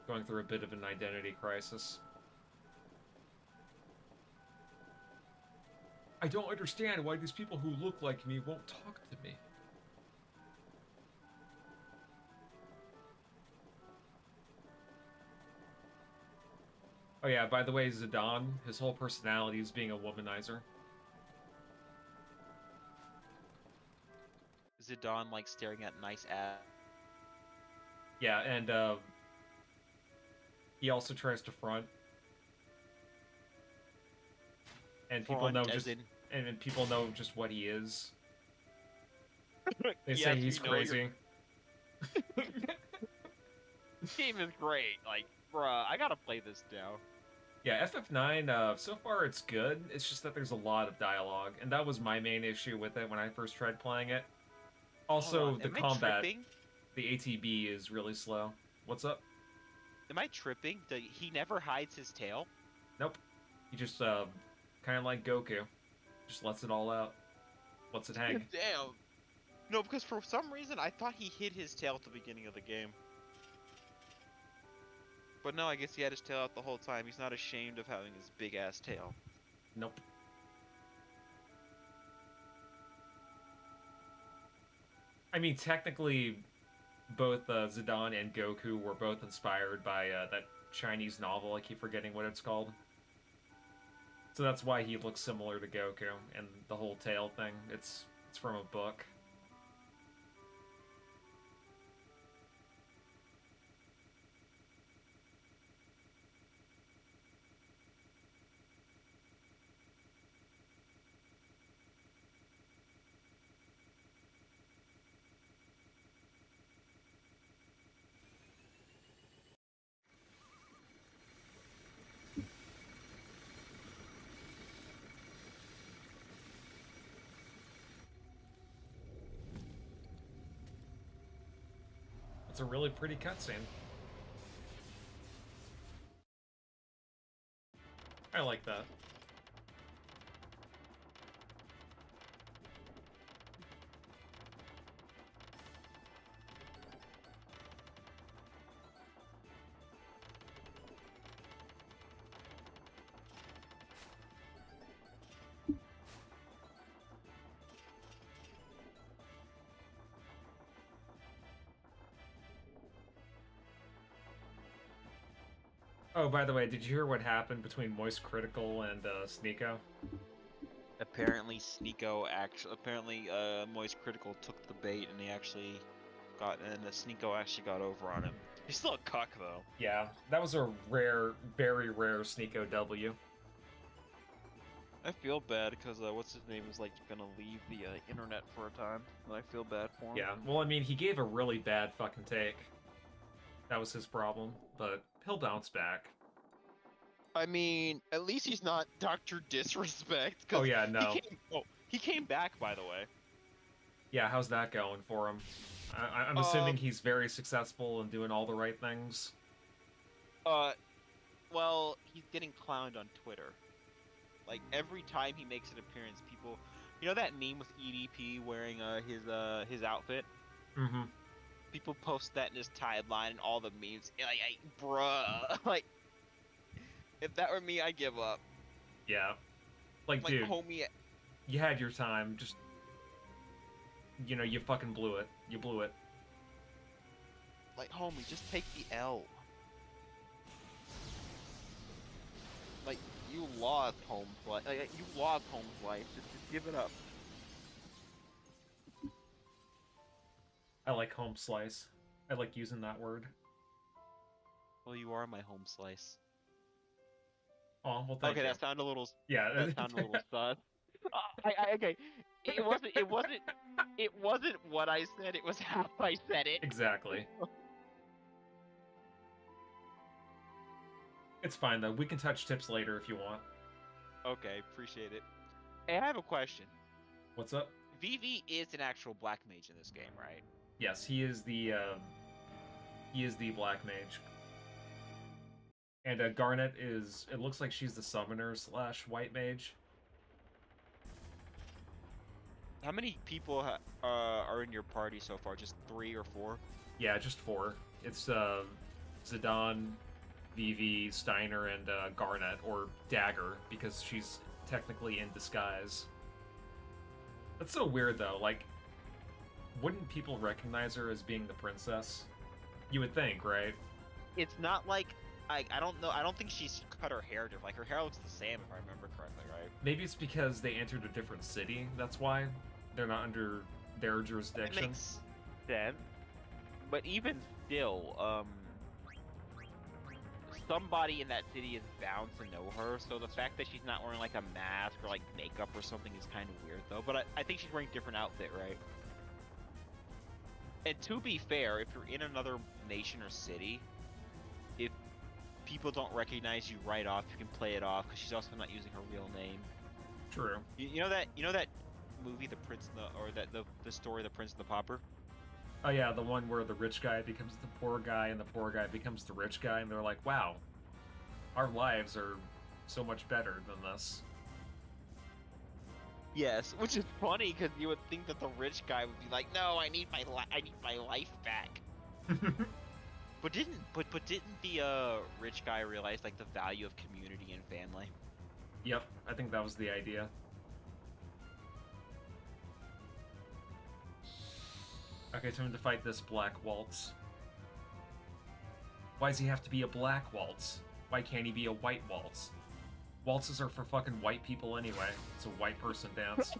a bit of an identity crisis. I don't understand why these people who look like me won't talk to me. Oh yeah, by the way, Zidane, his whole personality is being a womanizer. Zidane like staring at nice ass. Yeah, and he also tries to front. And people know just and people know just what he is. They say he's crazy. This game is great. Like, bruh, I gotta play this now. Yeah, FF9, so far it's good. It's just that there's a lot of dialogue, and that was my main issue with it when I first tried playing it. Also, the combat, the ATB is really slow. What's up? Am I tripping? He never hides his tail? Nope. He just, kind of like Goku. Just lets it all out. Lets it hang. Damn. No, because for some reason I thought he hid his tail at the beginning of the game. But no, I guess he had his tail out the whole time. He's not ashamed of having his big ass tail. Nope. I mean, technically, both Zidane and Goku were both inspired by that Chinese novel. I keep forgetting what it's called. So that's why he looks similar to Goku and the whole tail thing. It's from a book. It's a really pretty cutscene. I like that. Oh, by the way, did you hear what happened between Moist Critical and Sneeko? Apparently, Moist Critical took the bait, and the Sneeko actually got over on him. He's still a cuck, though. Yeah, that was a rare, very rare Sneeko W. I feel bad because what's his name is like gonna leave the internet for a time, and I feel bad for him. Yeah, well, I mean, he gave a really bad fucking take. That was his problem, but he'll bounce back. I mean, at least he's not Dr. Disrespect. Oh yeah, no. He came back, by the way. Yeah, how's that going for him? I'm assuming he's very successful and doing all the right things. Well, he's getting clowned on Twitter. Like, every time he makes an appearance, people... You know that meme with EDP wearing his outfit? Mm-hmm. People post that in his timeline and all the memes. Bruh. Like, if that were me, I'd give up. Yeah. Like, dude, homie... You had your time, just... You know, you fucking blew it. You blew it. Like, homie, just take the L. Like, you lost home life. Like, you lost home life. Just give it up. I like home slice. I like using that word. Well, you are my home slice. Oh, well, thank you. That sounded a little... Yeah. That sounded a little sus. Okay. It wasn't what I said, it was how I said it. Exactly. It's fine, though. We can touch tips later if you want. Okay, appreciate it. Hey, I have a question. What's up? Vivi is an actual black mage in this game, right? Yes, he is the black mage. And Garnet is... It looks like she's the summoner / white mage. How many people are in your party so far? Just 3 or 4? Yeah, just 4. It's Zidane, Vivi, Steiner, and Garnet, or Dagger, because she's technically in disguise. That's so weird, though. Like, wouldn't people recognize her as being the princess? You would think, right? It's not like... I don't know. I don't think she's cut her hair different. Like, her hair looks the same, if I remember correctly, right? Maybe it's because they entered a different city. That's why. They're not under their jurisdiction. That makes sense. But even still, somebody in that city is bound to know her, so the fact that she's not wearing, like, a mask or, like, makeup or something is kind of weird, though. But I think she's wearing a different outfit, right? And to be fair, if you're in another nation or city, if people don't recognize you right off, you can play it off, because she's also not using her real name. True. You know that movie, The Prince and the story, The Prince and the Pauper? Oh yeah, the one where the rich guy becomes the poor guy and the poor guy becomes the rich guy, and they're like, wow, our lives are so much better than this. Yes, which is funny because you would think that the rich guy would be like, no, I need my life back. But didn't the rich guy realize like the value of community and family? Yep, I think that was the idea. Okay, time to fight this Black Waltz. Why does he have to be a Black Waltz? Why can't he be a White Waltz? Waltzes are for fucking white people anyway. It's a white person dance.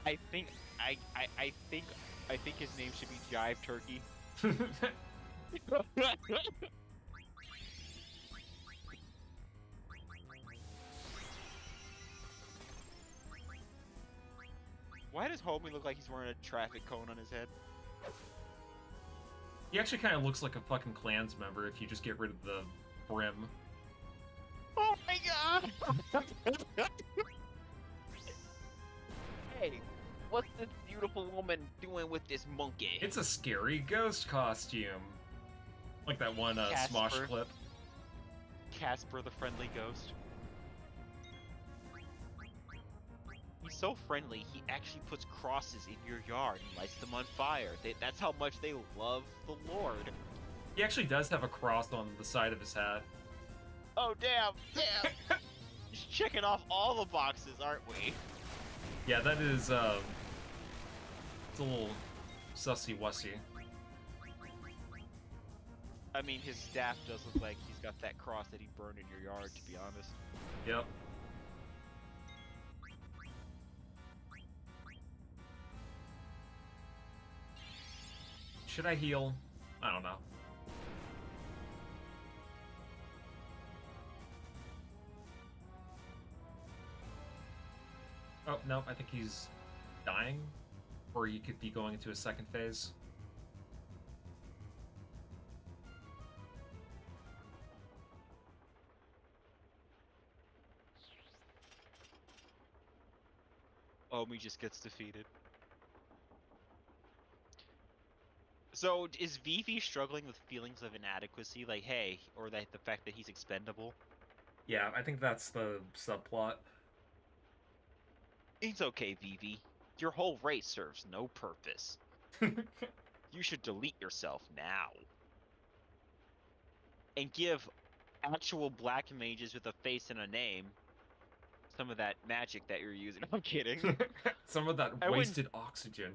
I think his name should be Jive Turkey. Why does Homie look like he's wearing a traffic cone on his head? He actually kind of looks like a fucking Clans member if you just get rid of the brim. Oh my god! Hey, what's this beautiful woman doing with this monkey? It's a scary ghost costume. Like that one Smosh clip. Casper the Friendly Ghost. He's so friendly, he actually puts crosses in your yard and lights them on fire. That's how much they love the Lord. He actually does have a cross on the side of his hat. Oh, damn! Damn! Just checking off all the boxes, aren't we? Yeah, that is, it's a little sussy-wussy. I mean, his staff does look like he's got that cross that he burned in your yard, to be honest. Yep. Should I heal? I don't know. Oh, no, I think he's dying. Or he could be going into a second phase. Omi just gets defeated. So, is Vivi struggling with feelings of inadequacy? Like, hey, or the fact that he's expendable? Yeah, I think that's the subplot. It's okay, Vivi. Your whole race serves no purpose. You should delete yourself now. And give actual black mages with a face and a name some of that magic that you're using. I'm kidding. Some of that wasted oxygen.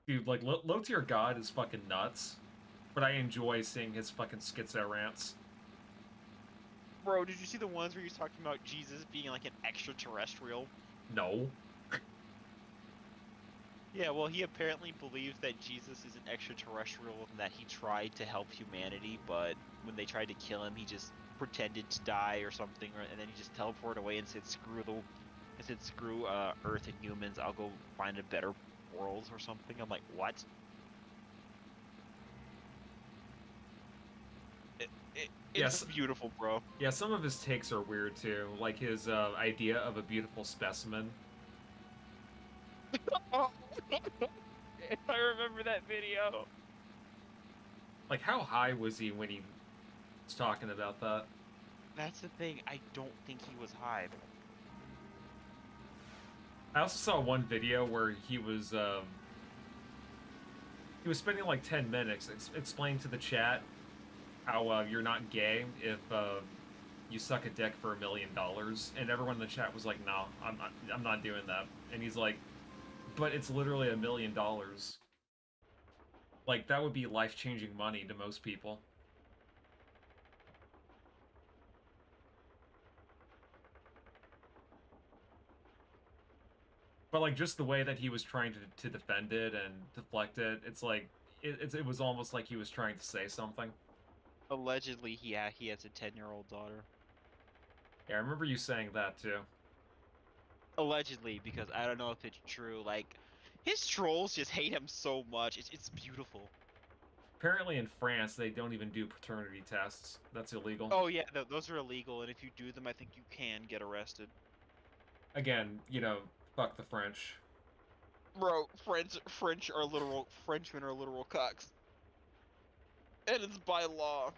Dude, like, Low Tier God is fucking nuts. But I enjoy seeing his fucking schizo rants. Bro, did you see the ones where he was talking about Jesus being like an extraterrestrial? No. Yeah, well, he apparently believes that Jesus is an extraterrestrial and that he tried to help humanity, but when they tried to kill him, he just pretended to die or something, and then he just teleported away and said, screw Earth and humans, I'll go find a better world or something. I'm like, what? It's beautiful, bro. Yeah, some of his takes are weird, too. Like his idea of a beautiful specimen. I remember that video. Like, how high was he when he was talking about that? That's the thing. I don't think he was high. I also saw one video where he was spending like 10 minutes explaining to the chat how you're not gay if you suck a dick for $1 million, and everyone in the chat was like, "No, I'm not doing that." And he's like, "But it's literally $1 million. Like, that would be life-changing money to most people." But like, just the way that he was trying to defend it and deflect it, it's like it was almost like he was trying to say something. Allegedly, he has a 10-year-old daughter. Yeah, I remember you saying that too. Allegedly, because I don't know if it's true. Like, his trolls just hate him so much. It's beautiful. Apparently in France, they don't even do paternity tests. That's illegal. Oh yeah, those are illegal, and if you do them, I think you can get arrested. Again, you know, fuck the French. Bro, Frenchmen are literal cocks. And it's by law.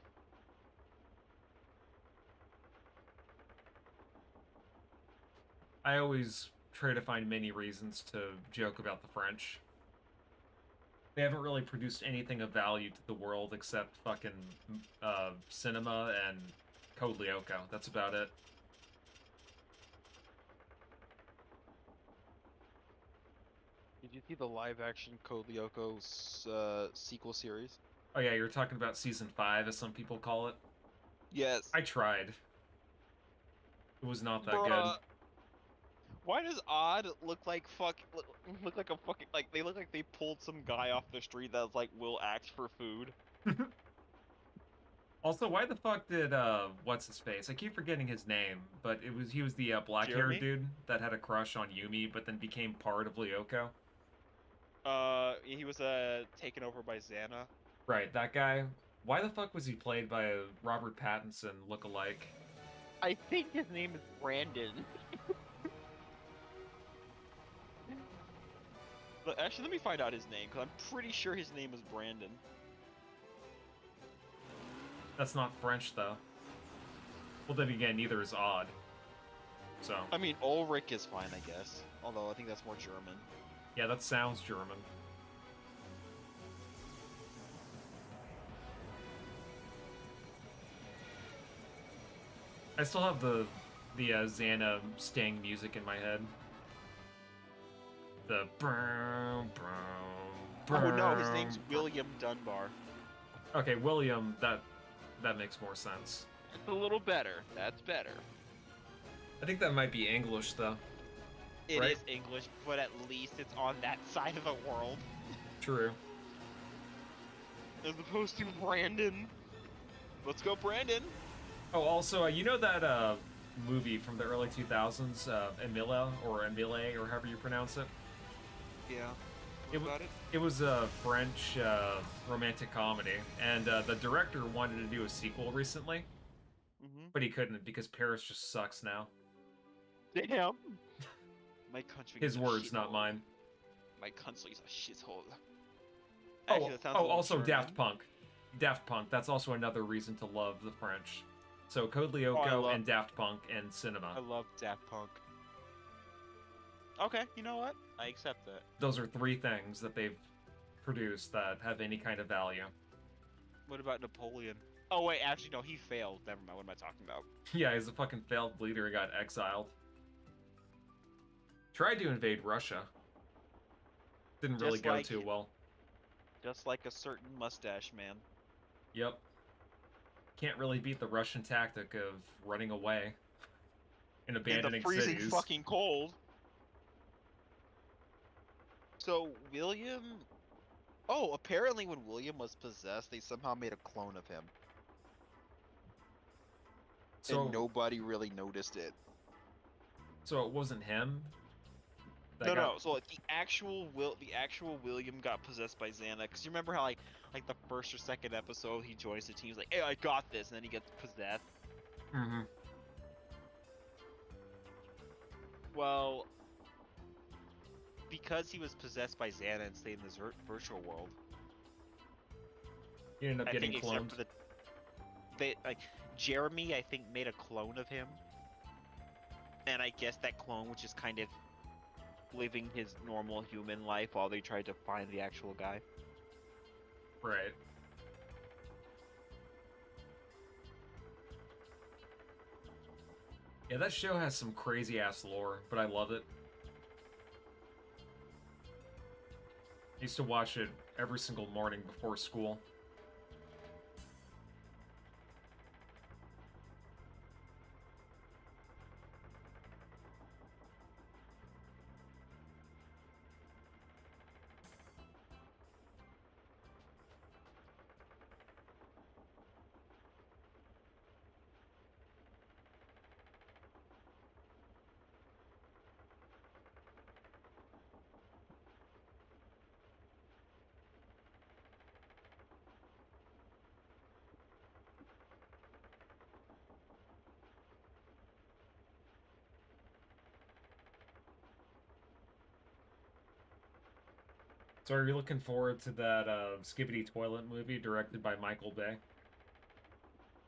I always try to find many reasons to joke about the French. They haven't really produced anything of value to the world except fucking cinema and Code Lyoko. That's about it. Did you see the live-action Code Lyoko sequel series? Oh yeah, you're talking about season 5, as some people call it. Yes. I tried. It was not that good. Why does Odd look like look like a fucking they look like they pulled some guy off the street that's like will ask for food. Also, why the fuck did what's his face? I keep forgetting his name, but he was the black-haired dude that had a crush on Yumi, but then became part of Lyoko. He was taken over by Xana. Right, that guy. Why the fuck was he played by a Robert Pattinson look-alike? I think his name is Brandon. Actually, let me find out his name, because I'm pretty sure his name is Brandon. That's not French, though. Well, then again, neither is odd. So. I mean, Ulrich is fine, I guess. Although I think that's more German. Yeah, that sounds German. I still have the Xana Sting music in my head. The broom, broom, Oh no, his name's William Dunbar. Okay, William, that makes more sense. A little better. That's better. I think that might be English, though. It Right? is English, but at least it's on that side of the world. True. As opposed to Brandon. Let's go, Brandon. Oh, also, you know that movie from the early 2000s, Emile, or however you pronounce it? Yeah. It What about it? It was a French romantic comedy, and the director wanted to do a sequel recently, Mm-hmm. but he couldn't because Paris just sucks now. Damn. My country. His is a words, not shithole. mine. My country is a shithole. Oh, Actually, that sounds a little also German. Daft Punk. Daft Punk, that's also another reason to love the French. So Code Lyoko and Daft Punk and cinema. I love Daft Punk. Okay, you know what? I accept that. Those are three things that they've produced that have any kind of value. What about Napoleon? Oh wait, actually no, he failed. Never mind. What am I talking about? Yeah, he's a fucking failed leader. He got exiled. Tried to invade Russia. Didn't really Just go like- too well. Just like a certain mustache man. Yep. Can't really beat the Russian tactic of running away and In the abandoning freezing cities. fucking cold. So William. Oh, apparently when William was possessed, they somehow made a clone of him, So, and nobody really noticed it. so it wasn't him. that No, got- no. So like the actual William got possessed by Xana. Because you remember how like the first or second episode he joins the team. He's like, "Hey, I got this," and then he gets possessed. Mhm. Well, because he was possessed by Xana and stayed in this virtual world, He ended up I getting think cloned. except for Jeremy, I think made a clone of him, and I guess that clone was just kind of living his normal human life while they tried to find the actual guy. Right. Yeah, that show has some crazy ass lore, but I love it. I used to watch it every single morning before school. So are you looking forward to that Skibbity Toilet movie directed by Michael Bay?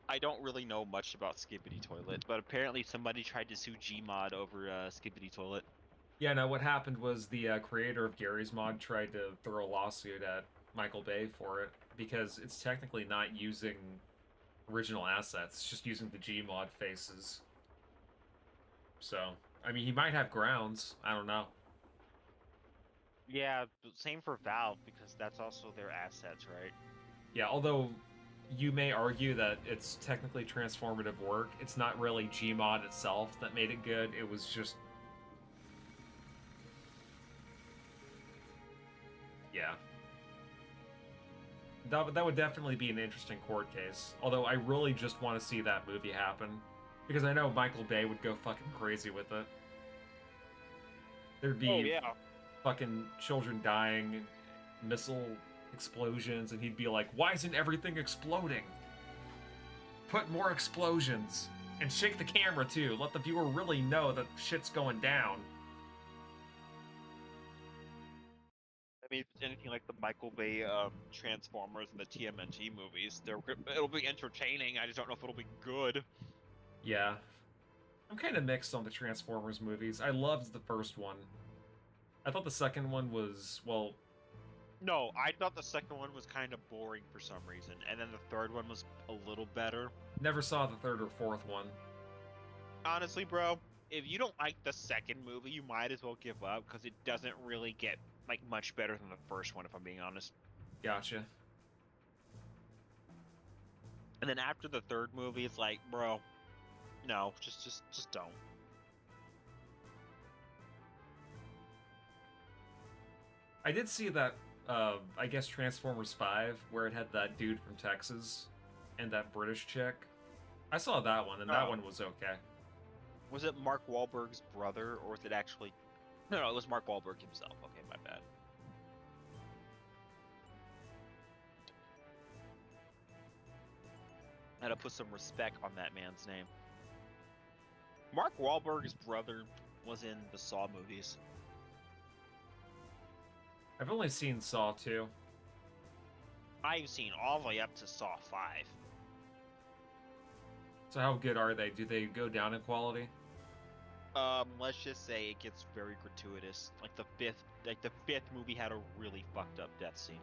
I don't really know much about Skibbity Toilet, but apparently somebody tried to sue Gmod over Skibbity Toilet. Yeah, no, what happened was the creator of Gary's Mod tried to throw a lawsuit at Michael Bay for it, because it's technically not using original assets, it's just using the Gmod faces. So, I mean, he might have grounds, I don't know. Yeah, but same for Valve because that's also their assets, right? Yeah, although you may argue that it's technically transformative work, it's not really Gmod itself that made it good, it was just... Yeah. That would definitely be an interesting court case. Although I really just want to see that movie happen. Because I know Michael Bay would go fucking crazy with it. There'd be Oh yeah. fucking children dying, missile explosions, and he'd be like, why isn't everything exploding? Put more explosions. And shake the camera too. Let the viewer really know that shit's going down. I mean, if it's anything like the Michael Bay Transformers and the TMNT movies, it'll be entertaining. I just don't know if it'll be good. Yeah. I'm kind of mixed on the Transformers movies. I loved the first one. I thought the second one was, well, No, I thought the second one was kind of boring for some reason, and then the third one was a little better. never saw the third or fourth one. Honestly, bro, if you don't like the second movie, you might as well give up because it doesn't really get like much better than the first one, if I'm being honest. Gotcha. And then after the third movie, it's like, bro, no, just don't. I did see that, I guess Transformers 5, where it had that dude from Texas and that British chick. I saw that one, and that Oh. one was okay. Was it Mark Wahlberg's brother, or was it actually? No, it was Mark Wahlberg himself. Okay, my bad. I had to put some respect on that man's name. Mark Wahlberg's brother was in the Saw movies. I've only seen Saw 2. I've seen all the way up to Saw 5. So how good are they? Do they go down in quality? Let's just say it gets very gratuitous. Like the fifth movie had a really fucked up death scene.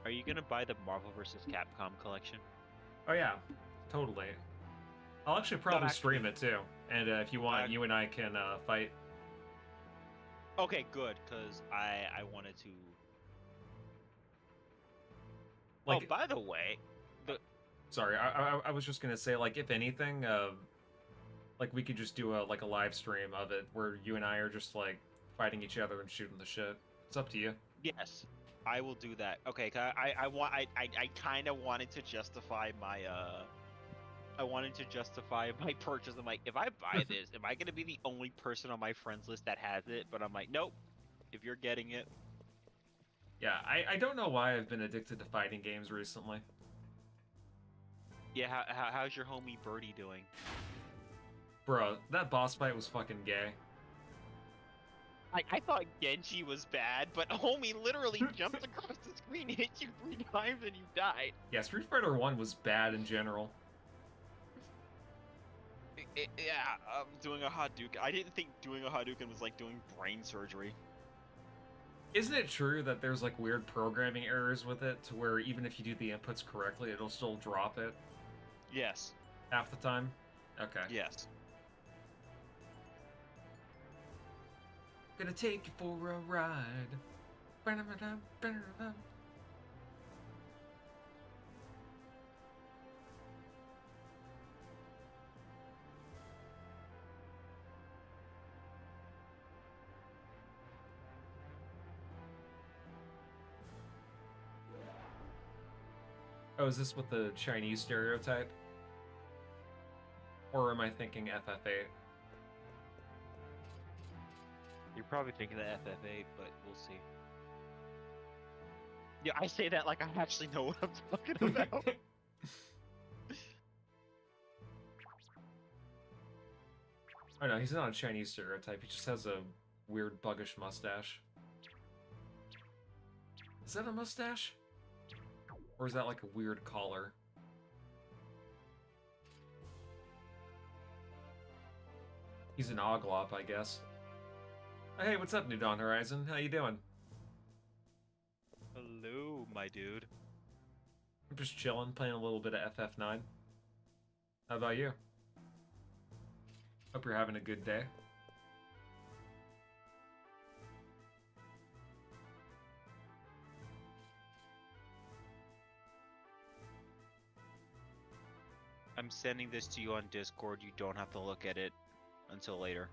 Are you gonna buy the Marvel vs. Capcom collection? Oh yeah, totally. I'll actually probably stream it too. And if you want, you and I can fight. Okay, good, because I wanted to. Like, oh, by the way, sorry, I was just gonna say, like, if anything, like we could just do a live stream of it where you and I are just like fighting each other and shooting the shit. It's up to you. yes, I will do that. Okay, I kind of wanted to justify my I wanted to justify my purchase. I'm like, if I buy this, am I gonna be the only person on my friends list that has it? But I'm like, nope. If you're getting it, Yeah, I don't know why I've been addicted to fighting games recently. yeah. How's your homie Birdie doing? Bro, that boss fight was fucking gay. I thought Genji was bad, but homie literally jumped across the screen, hit you 3 times, and you died. Yeah, Street Fighter 1 was bad in general. Yeah, doing a Hadouken. I didn't think doing a Hadouken was like doing brain surgery. Isn't it true that there's like weird programming errors with it to where even if you do the inputs correctly, it'll still drop it Yes. half the time? Okay. Yes. Gonna take you for a ride. Oh, is this with the Chinese stereotype? Or am I thinking FF8? You're probably thinking of FF8, but we'll see. Yeah, I say that like I actually know what I'm talking about. Oh no, he's not a Chinese stereotype. He just has a weird buggish mustache. Is that a mustache? Or is that like a weird collar? He's an Oglop, I guess. Oh, hey, what's up, New Dawn Horizon? How you doing? Hello, my dude. I'm just chilling, playing a little bit of FF9. How about you? Hope you're having a good day. I'm sending this to you on Discord. You don't have to look at it until later.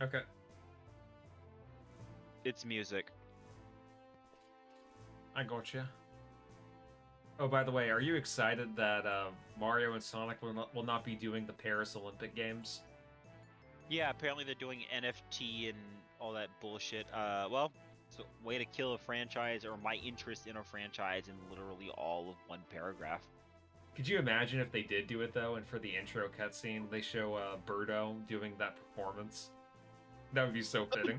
Okay. It's music. I gotcha. Oh, by the way, are you excited that Mario and Sonic will not be doing the Paris Olympic Games? Yeah, apparently they're doing NFT and all that bullshit. Well, it's a way to kill a franchise or my interest in a franchise in literally all of one paragraph. Could you imagine if they did do it though, and for the intro cutscene they show Birdo doing that performance? That would be so fitting.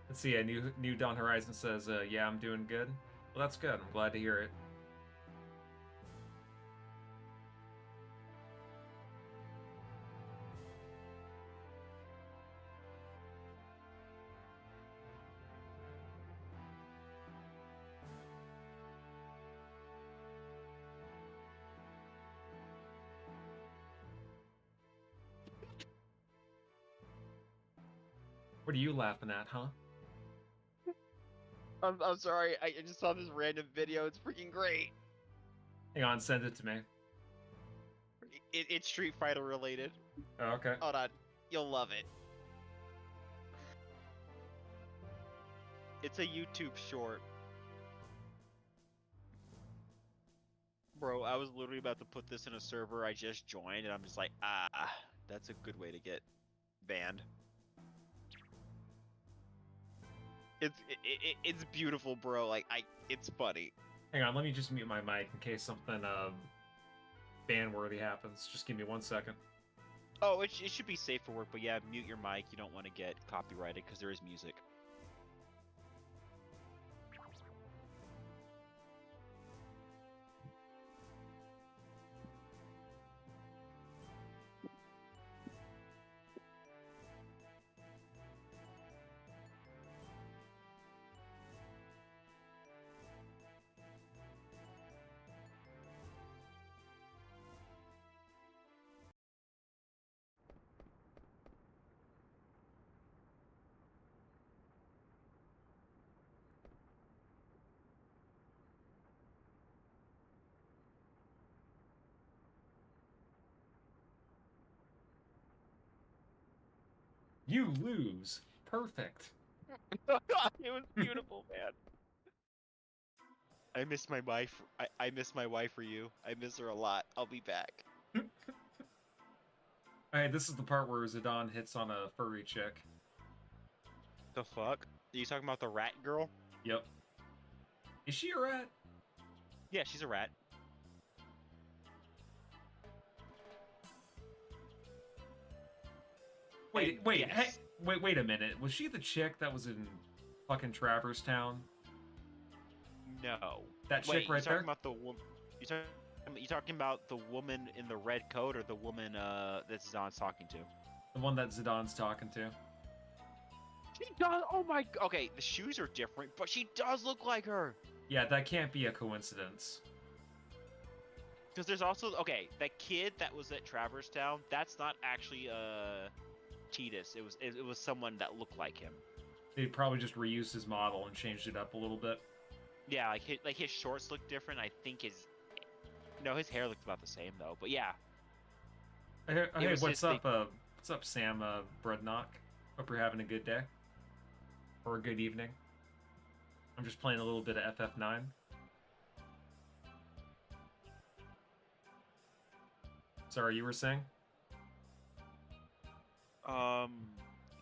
Let's see. A new Dawn Horizon says, "Yeah, I'm doing good." Well, that's good. I'm glad to hear it. What are you laughing at, huh? I'm sorry. I just saw this random video. It's freaking great. Hang on, send it to me. It's Street Fighter related. Oh, okay. Hold on. You'll love it. It's a YouTube short. Bro, I was literally about to put this in a server I just joined, and I'm just like, that's a good way to get banned. It's beautiful, bro. Like, it's funny. Hang on, let me just mute my mic in case something ban-worthy happens. Just give me 1 second. Oh, it should be safe for work, but yeah, mute your mic. You don't want to get copyrighted because there is music. You lose. Perfect. It was beautiful, man. I miss my wife. I miss my wife for you. I miss her a lot. I'll be back. Alright, this is the part where Zidane hits on a furry chick. The fuck? Are you talking about the rat girl? Yep. Is she a rat? Yeah, she's a rat. Wait, And wait, yes. hey, wait a minute. Was she the chick that was in fucking Traverse Town? No. That chick Wait, right you there? talking about the woman? You talking about the woman in the red coat or the woman that Zidane's talking to? The one that Zidane's talking to. She does. Oh my. Okay, the shoes are different, but she does look like her. Yeah, that can't be a coincidence. Because there's also that kid that was at Traverse Town. That's not actually Tidus. It was someone that looked like him. They probably just reused his model and changed it up a little bit. Yeah, like his shorts look different. I think his hair looked about the same though. But yeah. Hey, what's up? What's up, Sam Brudnock? Hope you're having a good day or a good evening. I'm just playing a little bit of FF9. Sorry, you were saying?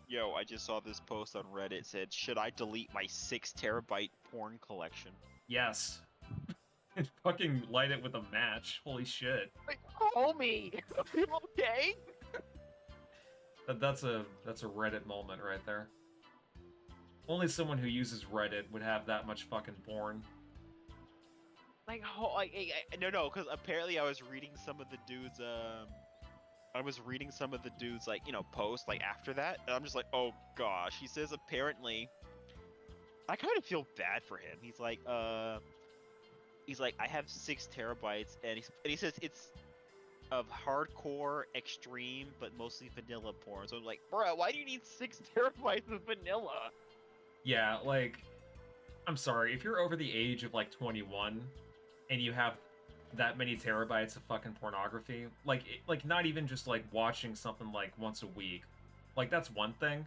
Yo, I just saw this post on Reddit. It said, "Should I delete my 6 terabyte porn collection?" Yes. And fucking light it with a match. Holy shit. Like, homie, okay? That's a Reddit moment right there. Only someone who uses Reddit would have that much fucking porn. Like, no, because apparently I was reading some of the dudes, like, posts, like, after that, and I'm just like, oh gosh. He says apparently, I kind of feel bad for him. He's like, I have 6 terabytes, and he says it's of hardcore, extreme, but mostly vanilla porn. So I'm like, bro, why do you need 6 terabytes of vanilla? Yeah, like, I'm sorry, if you're over the age of, like, 21, and you have that many terabytes of fucking pornography, like not even just, like, watching something, like, once a week, like, that's one thing,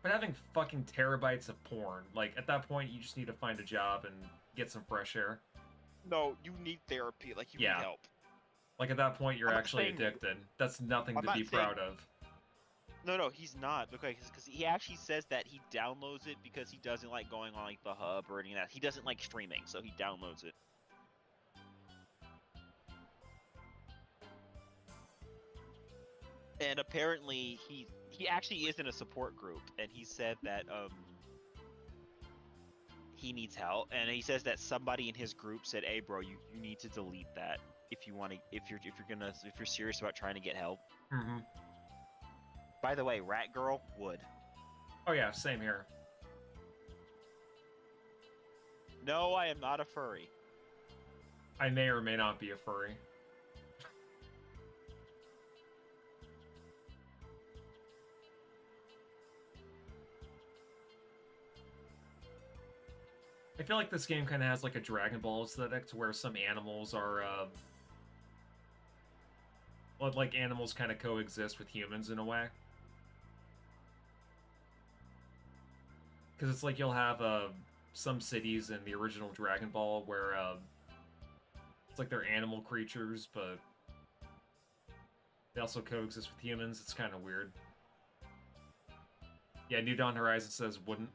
but having fucking terabytes of porn, like, at that point, you just need to find a job and get some fresh air. No, you need therapy, like, you need help. Like, at that point, you're I'm actually saying, addicted. That's nothing to be proud of. No, he's not. Because he actually says that he downloads it because he doesn't like going on, like, the hub or anything like that. He doesn't like streaming, so he downloads it. And apparently he actually is in a support group, and he said that he needs help, and he says that somebody in his group said, "Hey, bro, you need to delete that if you want to if you're serious about trying to get help." Mm-hmm. By the way, Rat Girl would. Oh yeah, same here. No, I am not a furry. I may or may not be a furry. I feel like this game kind of has like a Dragon Ball aesthetic to where some animals are, like animals kind of coexist with humans in a way. Because it's like you'll have some cities in the original Dragon Ball where it's like they're animal creatures, but they also coexist with humans. It's kind of weird. Yeah, New Dawn Horizon says wouldn't.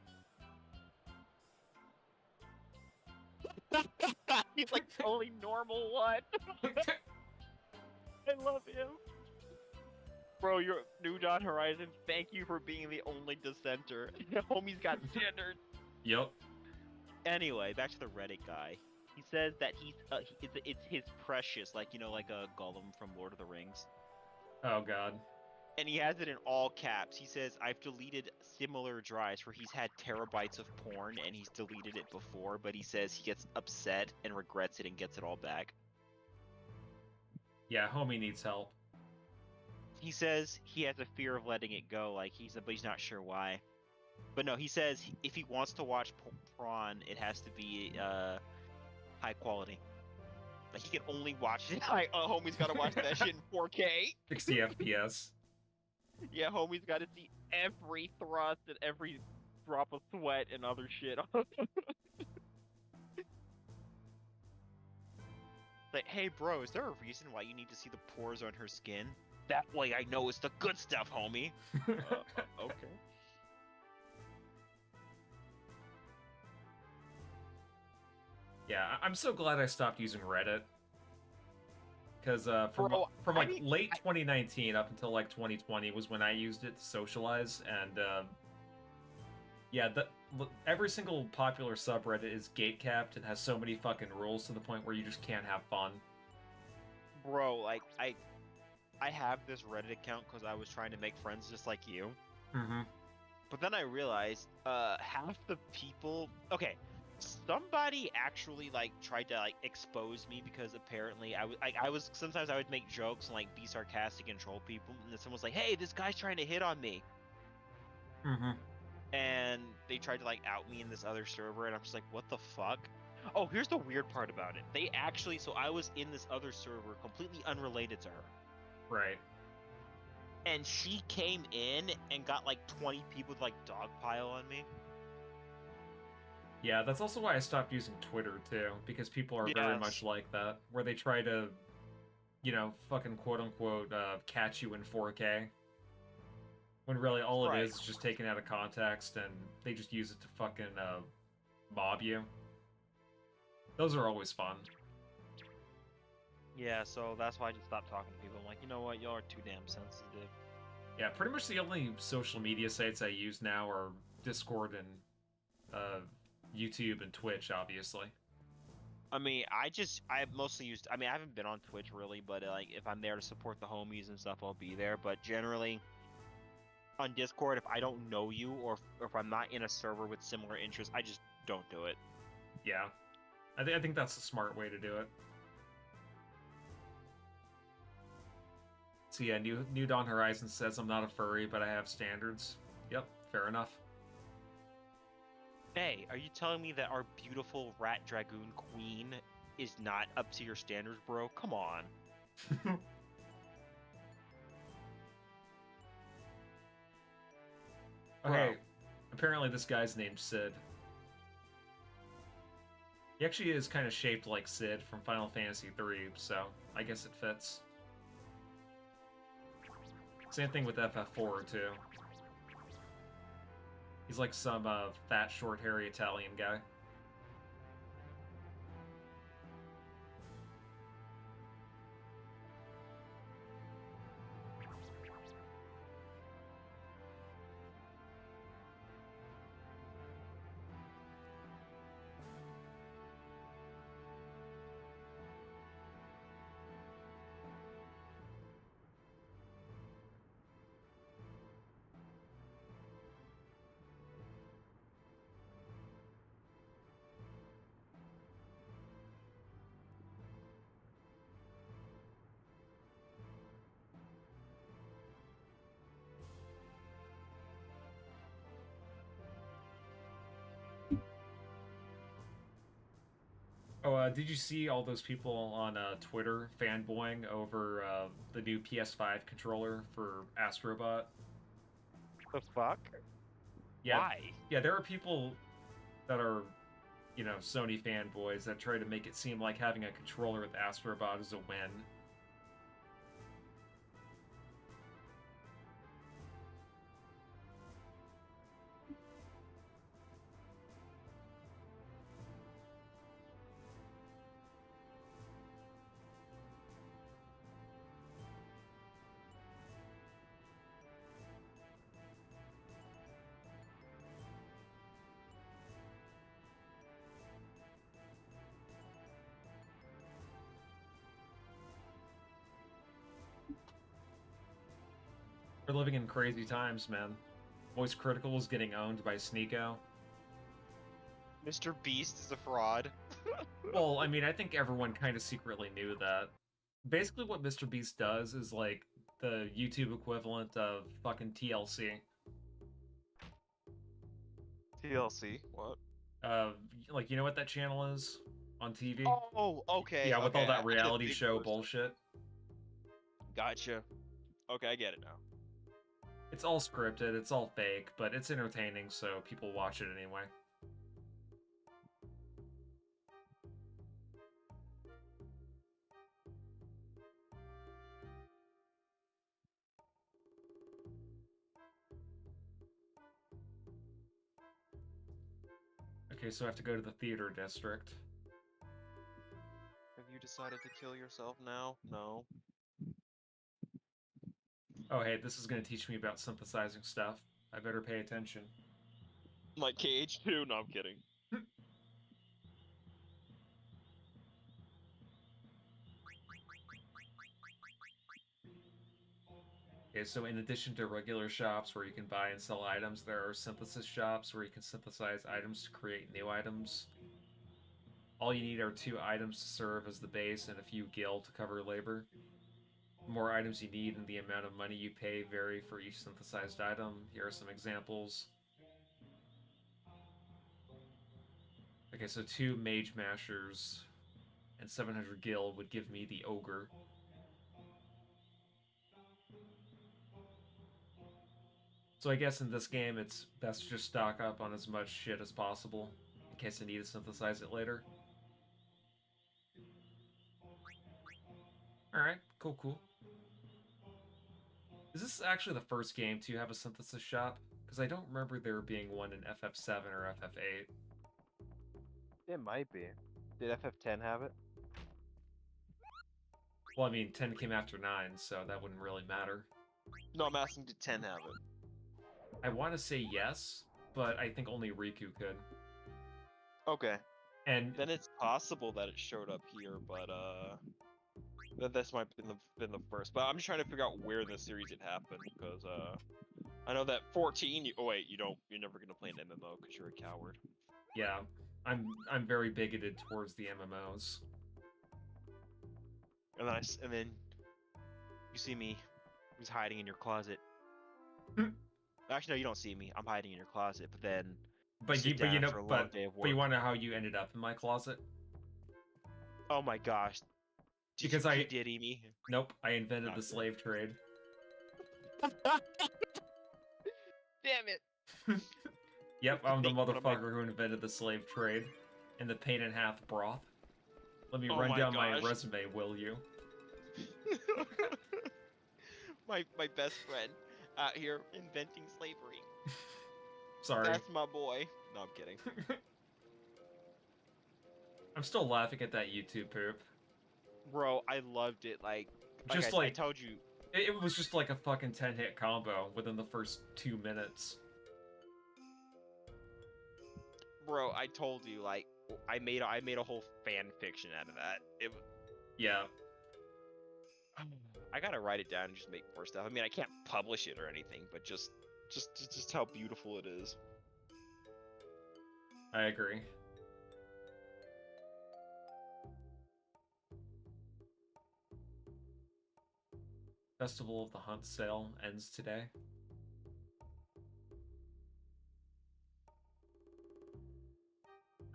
He's like totally normal one. I love him. Bro, you're New Dawn Horizon. Thank you for being the only dissenter. Homie's got standards. Yep. Anyway, back to the Reddit guy. He says that it's his precious, like like a Gollum from Lord of the Rings. Oh god. And he has it in all caps. He says, "I've deleted similar drives where he's had terabytes of porn and he's deleted it before, but he says he gets upset and regrets it and gets it all back." Yeah, homie needs help. He says he has a fear of letting it go, but he's not sure why. But no, he says if he wants to watch prawn, it has to be high quality. Like he can only watch it. Homie's gotta watch that shit in 4K. 60 FPS. Yeah, homie's gotta see every thrust and every drop of sweat and other shit. Like, hey bro, is there a reason why you need to see the pores on her skin? That way I know it's the good stuff, homie. Okay. Yeah, I'm so glad I stopped using Reddit. Because from late 2019 up until like 2020 was when I used it to socialize, and yeah, every single popular subreddit is gatecapped and has so many fucking rules to the point where you just can't have fun. Bro, like I have this Reddit account because I was trying to make friends just like you. Mm-hmm. But then I realized half the people. Okay, somebody actually tried to expose me because apparently I was sometimes I would make jokes and be sarcastic and troll people, and then someone's like, "Hey, this guy's trying to hit on me." Mm-hmm. And they tried to out me in this other server, and I'm just like, what the fuck? Oh, here's the weird part about it. They actually, so I was in this other server completely unrelated to her. Right. And she came in and got 20 people to dogpile on me. Yeah, that's also why I stopped using Twitter too, because people are very much like that, where they try to, fucking quote unquote catch you in 4K. When really all it is just taken out of context, and they just use it to fucking mob you. Those are always fun. Yeah, so that's why I just stopped talking to people. I'm like, you know what, y'all are too damn sensitive. Yeah, pretty much the only social media sites I use now are Discord and YouTube and Twitch, obviously. I mean, I mostly used. I mean, I haven't been on Twitch really, but if I'm there to support the homies and stuff, I'll be there. But generally, on Discord, if I don't know you or if I'm not in a server with similar interests, I just don't do it. Yeah, I think that's the smart way to do it. So yeah, New Dawn Horizon says I'm not a furry, but I have standards. Yep, fair enough. Hey, are you telling me that our beautiful Rat Dragoon Queen is not up to your standards, bro? Come on. Okay, apparently this guy's named Sid. He actually is kind of shaped like Sid from Final Fantasy III, so I guess it fits. Same thing with FF4, too. He's like some fat, short, hairy Italian guy. Oh, did you see all those people on Twitter fanboying over the new PS5 controller for Astrobot? The fuck? Yeah, Why? yeah, there are people that are, you know, Sony fanboys that try to make it seem like having a controller with Astrobot is a win. We're living in crazy times, man. Voice Critical is getting owned by Sneeko. Mr. Beast is a fraud. Well, I mean, I think everyone kind of secretly knew that. Basically, what Mr. Beast does is like the YouTube equivalent of fucking TLC. TLC. What? Uh, like, you know what that channel is on TV? Oh, okay. Yeah, with okay. all that I didn't reality think show it was- bullshit. Gotcha. Okay, I get it now. It's all scripted, it's all fake, but it's entertaining, so people watch it anyway. Okay, so I have to go to the theater district. Have you decided to kill yourself now? No. Oh, hey, this is gonna teach me about synthesizing stuff. I better pay attention. Like KH2? No, I'm kidding. Okay, so in addition to regular shops where you can buy and sell items, there are synthesis shops where you can synthesize items to create new items. All you need are 2 items to serve as the base and a few gil to cover labor. The more items you need and the amount of money you pay vary for each synthesized item. Here are some examples. Okay, so 2 mage mashers and 700 gil would give me the ogre. So I guess in this game, it's best to just stock up on as much shit as possible, in case I need to synthesize it later. Alright, cool. Is this actually the first game to have a synthesis shop? Because I don't remember there being one in FF7 or FF8. It might be. Did FF10 have it? Well, I mean, 10 came after 9, so that wouldn't really matter. No, I'm asking did 10 have it? I want to say yes, but I think only Riku could. Okay. And Then it's possible that it showed up here, but this might have been the first. But I'm just trying to figure out where in the series it happened because I know that 14. Oh wait, you're never gonna play an MMO because you're a coward. yeah, I'm very bigoted towards the MMOs. And then you see me, who's hiding in your closet. Actually, no, you don't see me. I'm hiding in your closet. But then, But you know, after a long day of but you work. want to know how you ended up in my closet? Oh my gosh. Because you diddy me. Nope, I invented Not the good. slave trade. Damn it. Yep, I'm the Think what am I- motherfucker who invented the slave trade and the pain in half broth. Let me Oh run my down my gosh. resume, will you? my best friend out here inventing slavery. Sorry. That's my boy. No, I'm kidding. I'm still laughing at that YouTube poop. Bro, I loved it. Like Just I told you. It was just like a fucking 10-hit combo within the first 2 minutes. Bro, I told you. Like I made a whole fan fiction out of that. Yeah. I gotta write it down and just make more stuff. I mean, I can't publish it or anything, but just how beautiful it is. I agree. Festival of the Hunt sale ends today.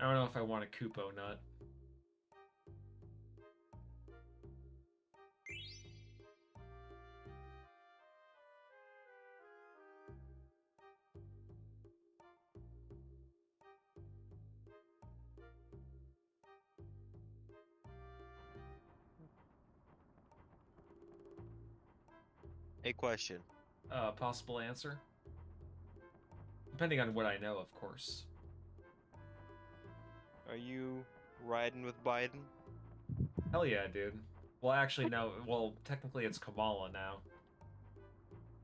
I don't know if I want a Kupo nut. A question. Possible answer? Depending on what I know, of course. Are you riding with Biden? Hell yeah, dude. Well, actually, no. Well, technically, it's Kamala now.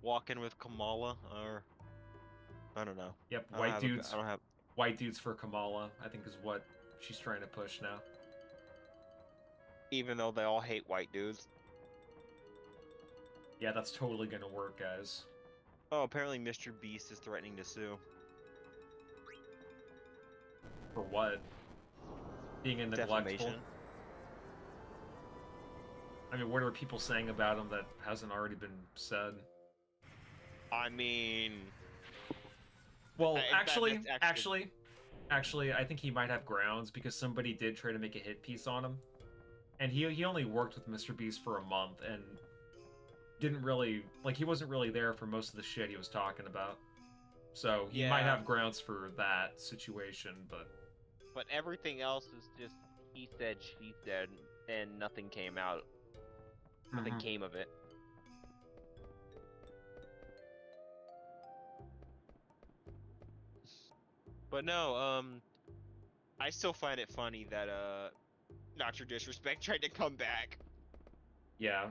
Walking with Kamala, or I don't know. Yep, I don't have I don't have. white dudes for Kamala, I think is what she's trying to push now. Even though they all hate white dudes. Yeah, that's totally gonna work, guys. Oh, apparently Mr. Beast is threatening to sue. For what? Being neglectful? Defamation. I mean, what are people saying about him that hasn't already been said? I mean, Well, that's actually, I think he might have grounds because somebody did try to make a hit piece on him, and he only worked with Mr. Beast for a month and didn't really he wasn't really there for most of the shit he was talking about. So he might Yeah. have grounds for that situation, but everything else is just he said, she said, and nothing came out. Nothing Mhm. came of it. but no, I still find it funny that Dr. Disrespect tried to come back. Yeah.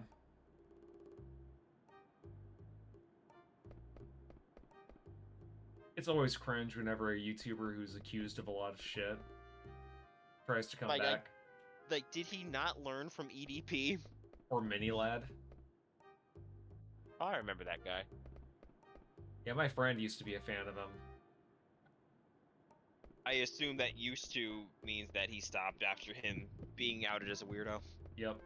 It's always cringe whenever a YouTuber who's accused of a lot of shit tries to come Like, back. Like, did he not learn from EDP? Or Mini Lad. Oh, I remember that guy. Yeah, my friend used to be a fan of him. I assume that used to means that he stopped after him being outed as a weirdo. Yep.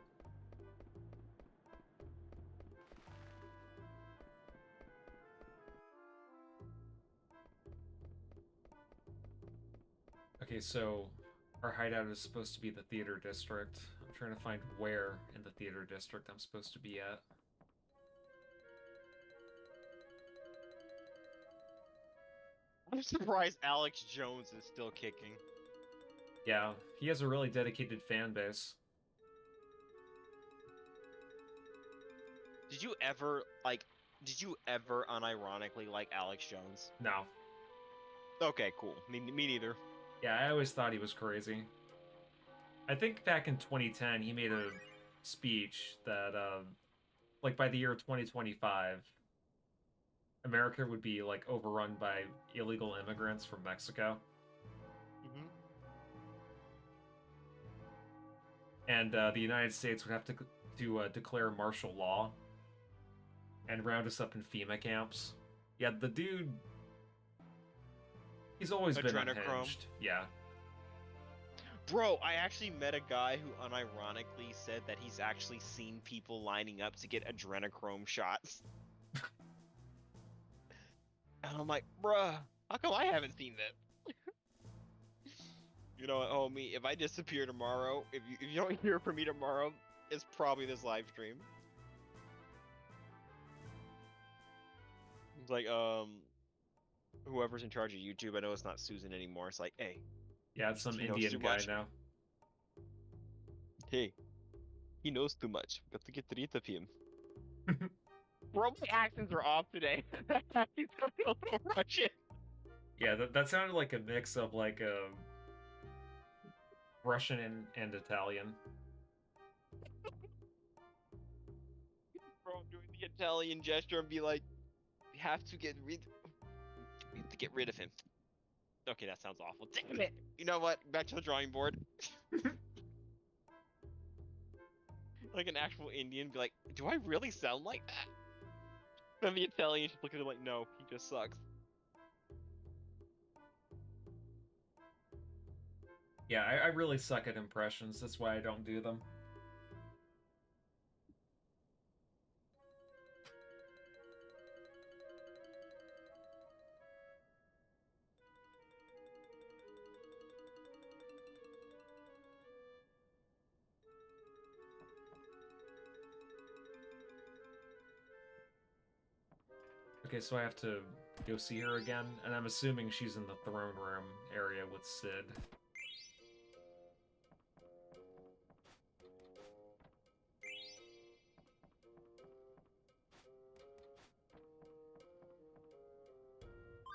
Okay, so our hideout is supposed to be the theater district. I'm trying to find where in the theater district I'm supposed to be at. I'm surprised Alex Jones is still kicking. Yeah, he has a really dedicated fan base. Did you ever unironically like Alex Jones? No. Okay, cool. Me neither. Yeah, I always thought he was crazy. I think back in 2010 he made a speech that by the year 2025 America would be overrun by illegal immigrants from Mexico. Mm-hmm. And the United States would have to declare martial law and round us up in FEMA camps. Yeah, the dude, he's always been Adrenochrome. unhinged. Yeah. Bro, I actually met a guy who unironically said that he's actually seen people lining up to get adrenochrome shots. And I'm like, bruh, how come I haven't seen that? You know what, homie, if I disappear tomorrow, if you don't hear from me tomorrow, it's probably this live stream. It's like, whoever's in charge of YouTube, I know it's not Susan anymore, it's like, hey, Yeah, it's some He knows Indian too guy much. now. hey, he knows too much. We got to get rid of him. Bro, my accents are off today. He's gonna be a little Russian. Yeah, that sounded like a mix of Russian and Italian. Bro, I'm doing the Italian gesture and be like, we have to get rid of him. Okay, that sounds awful. Damn it! You know what? Back to the drawing board. Like an actual Indian, be like, do I really sound like that? Then the Italian should look at him like, no, he just sucks. Yeah, I really suck at impressions. That's why I don't do them. Okay, so I have to go see her again, and I'm assuming she's in the throne room area with Sid.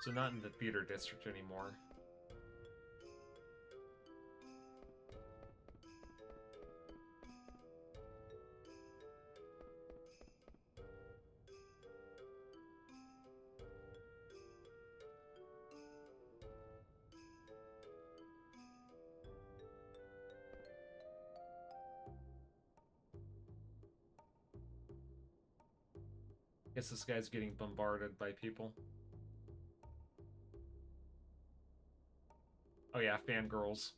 So not in the theater district anymore. Guess this guy's getting bombarded by people. Oh yeah, fangirls.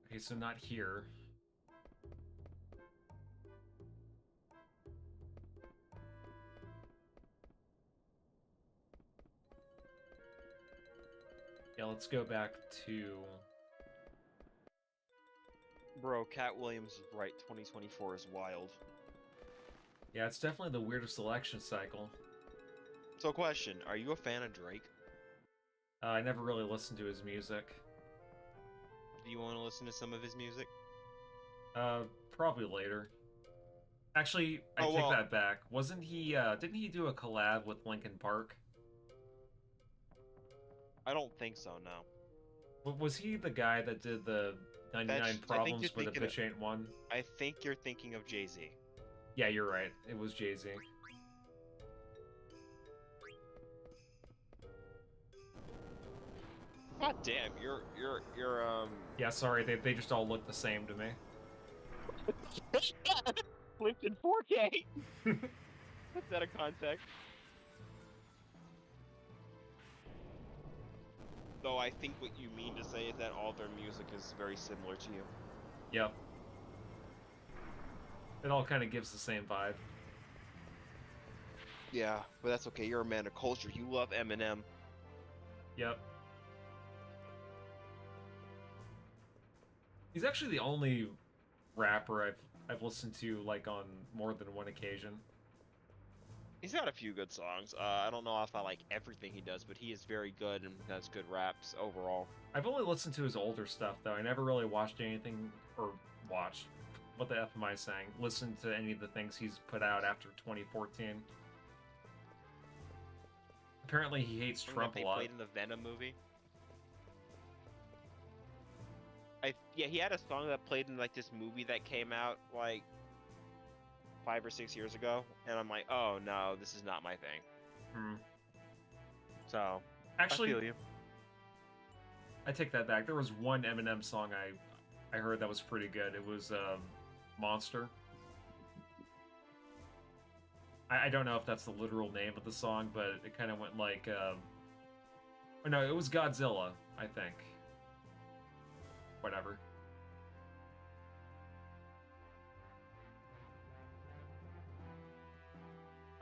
Okay, so not here. Yeah, let's go back to... Bro, Cat Williams is right. 2024 is wild. Yeah, it's definitely the weirdest election cycle. So, question: are you a fan of Drake? I never really listened to his music. Do you want to listen to some of his music? Probably later. Actually, I Oh, take well- that back. Wasn't he, didn't he do a collab with Linkin Park? I don't think so. No. Was he the guy that did the 99 I think Problems you're where the thinking of- bitch ain't one? I think you're thinking of Jay-Z. Yeah, you're right. It was Jay-Z. God damn, you're Yeah, sorry, they just all look the same to me. Flipped in 4K. That's out of context. Though I think what you mean to say is that all their music is very similar to you. Yep. It all kind of gives the same vibe. Yeah, but that's okay. You're a man of culture. You love Eminem. Yep. He's actually the only rapper I've listened to like on more than one occasion. He's got a few good songs. I don't know if I like everything he does, but he is very good and has good raps overall. I've only listened to his older stuff though. I never really watched anything or watched. What the F am I saying? Listened to any of the things he's put out after 2014. Apparently he hates Remember Trump that a they lot. played in the Venom movie. Yeah, he had a song that played in like this movie that came out like 5 or 6 years ago, and I'm like, oh no, this is not my thing. Hmm. So Actually, I feel you. I take that back. There was one Eminem song I heard that was pretty good. It was Monster. I don't know if that's the literal name of the song, but it kind of went like... oh, no, it was Godzilla, I think. Whatever.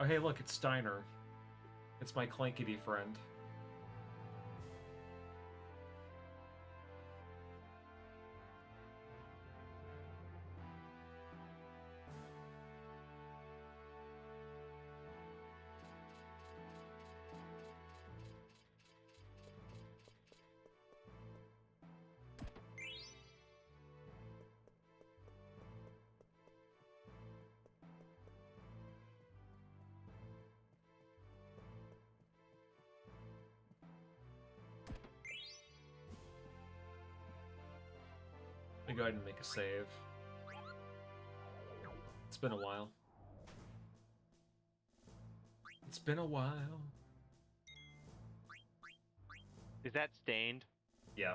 Oh, hey, look, it's Steiner. It's my clankety friend. Let me go ahead and make a save. It's been a while. It's been a while. Is that stained? Yeah.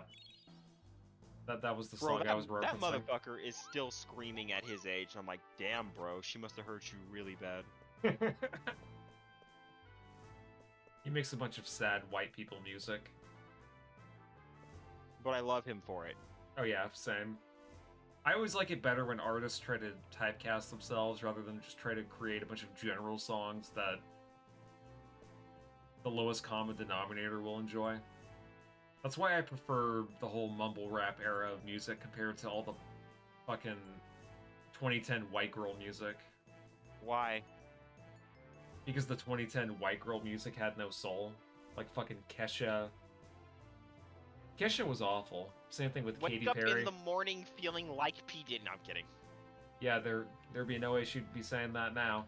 That was the Bro, song I was referencing. that motherfucker is still screaming at his age. And I'm like, damn, bro, she must have hurt you really bad. He makes a bunch of sad white people music. But I love him for it. Oh yeah, same. I always like it better when artists try to typecast themselves rather than just try to create a bunch of general songs that the lowest common denominator will enjoy. That's why I prefer the whole mumble rap era of music compared to all the fucking 2010 white girl music. Why? Because the 2010 white girl music had no soul. Like fucking Kesha. Kesha was awful. Same thing with Katy Wake up Perry. in the morning feeling like P. Diddy. No, I'm kidding. Yeah, there'd be no way she'd be saying that now.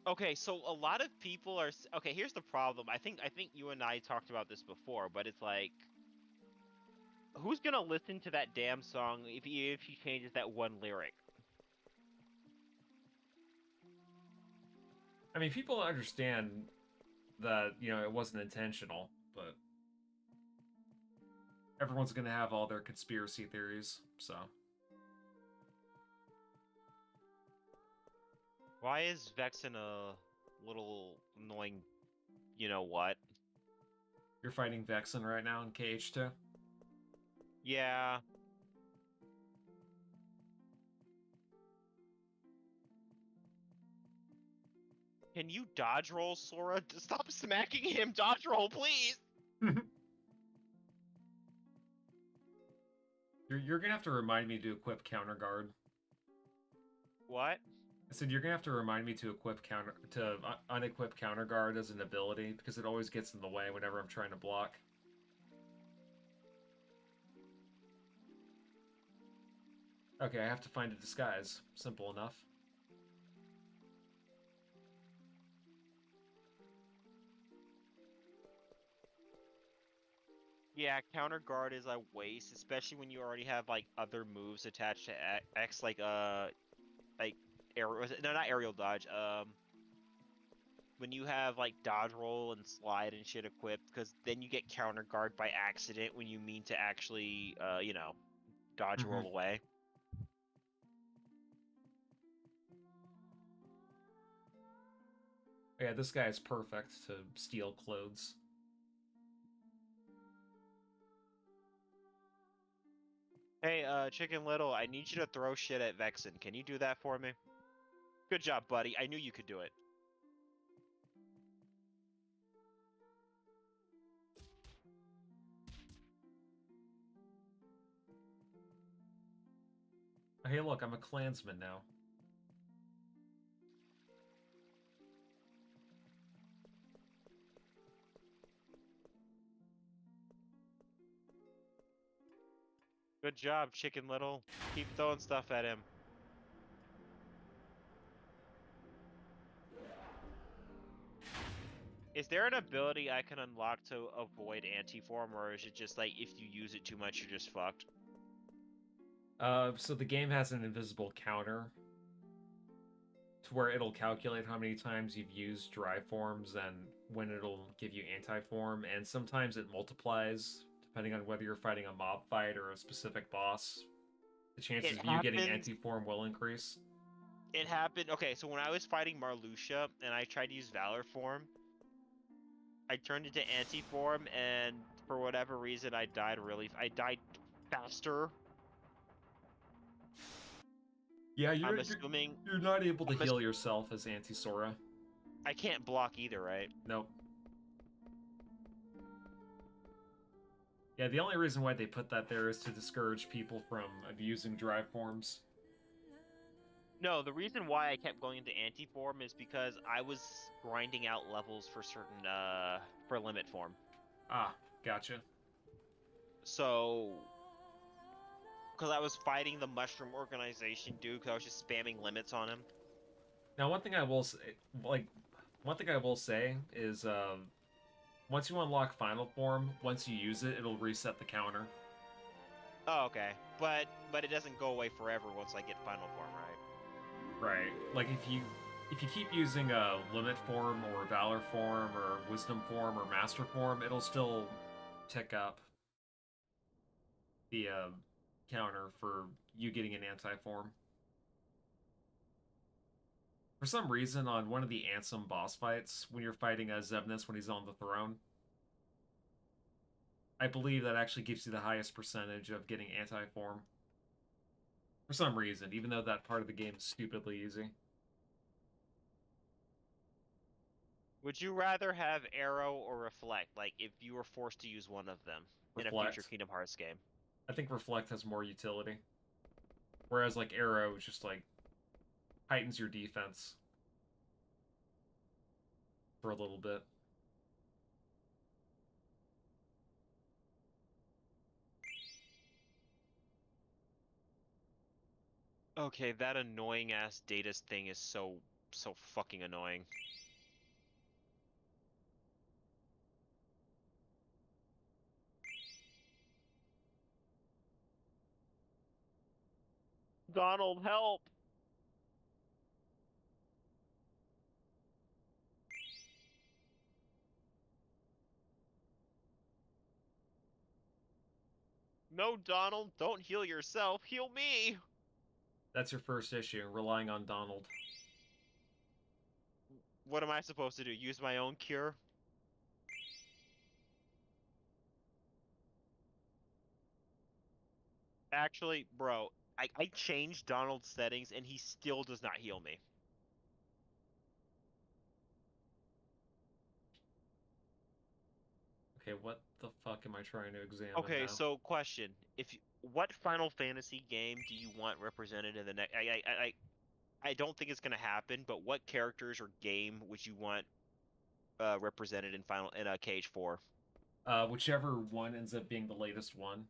Okay, so a lot of people are okay. Here's the problem. I think you and I talked about this before, but it's like, who's gonna listen to that damn song if he changes that one lyric? I mean, people understand that, you know, it wasn't intentional, but everyone's gonna have all their conspiracy theories, so. Why is Vexen a little annoying? You know what? You're fighting Vexen right now in KH2? Yeah. Can you dodge roll, Sora? Stop smacking him! Dodge roll, please! You're gonna have to remind me to equip Counter Guard. What? I said you're gonna have to remind me to unequip Counter Guard as an ability, because it always gets in the way whenever I'm trying to block. Okay, I have to find a disguise. Simple enough. Yeah, counter guard is a waste, especially when you already have like other moves attached to X, like aerial. No, not aerial dodge. When you have like dodge roll and slide and shit equipped, because then you get counter guard by accident when you mean to actually, you know, dodge roll away. Yeah, this guy is perfect to steal clothes. Hey, Chicken Little, I need you to throw shit at Vexen. Can you do that for me? Good job, buddy. I knew you could do it. Hey, look, I'm a Klansman now. Good job, Chicken Little. Keep throwing stuff at him. Is there an ability I can unlock to avoid anti-form, or is it just like if you use it too much, you're just fucked? So the game has an invisible counter to where it'll calculate how many times you've used dry forms and when it'll give you anti-form, and sometimes it multiplies depending on whether you're fighting a mob fight or a specific boss. The chances of you getting anti-form will increase. It happened. Okay, so when I was fighting Marluxia and I tried to use Valor form, I turned into anti-form, and for whatever reason, I died faster. Yeah, I'm assuming you're not able to heal yourself as Anti-Sora. I can't block either, right? Nope. Yeah, the only reason why they put that there is to discourage people from abusing dry forms. No, the reason why I kept going into anti-form is because I was grinding out levels for certain, for limit form. Ah, gotcha. So, because I was fighting the Mushroom Organization dude, because I was just spamming limits on him. Now, one thing I will say is, once you unlock Final Form, once you use it, it'll reset the counter. Oh, okay. But it doesn't go away forever once I get Final Form, right? Right. Like, if you keep using a Limit Form, or Valor Form, or Wisdom Form, or Master Form, it'll still tick up the, counter for you getting an anti-form. For some reason, on one of the Ansem boss fights, when you're fighting Xemnas when he's on the throne, I believe that actually gives you the highest percentage of getting anti-form. For some reason, even though that part of the game is stupidly easy. Would you rather have Arrow or Reflect? Like, if you were forced to use one of them in a future Reflect. Kingdom Hearts game. I think Reflect has more utility. Whereas, like, Arrow just, like, heightens your defense for a little bit. Okay, that annoying ass Data's thing is so fucking annoying. Donald, help! No, Donald, don't heal yourself. Heal me. That's your first issue, relying on Donald. What am I supposed to do? Use my own cure? Actually, bro, I changed Donald's settings and he still does not heal me. Okay, what the fuck am I trying to examine Okay, now? so question: what Final Fantasy game do you want represented in the next? I don't think it's gonna happen, but what characters or game would you want represented in KH4? Whichever one ends up being the latest one.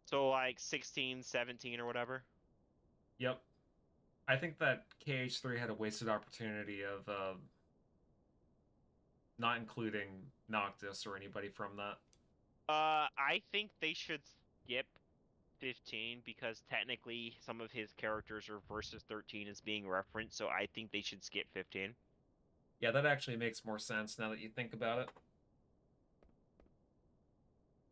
So like 16, 17, or whatever. Yep. I think that KH3 had a wasted opportunity of not including Noctis or anybody from that. I think they should skip 15 because technically some of his characters are versus 13 is being referenced, so I think they should skip 15. Yeah, that actually makes more sense now that you think about it.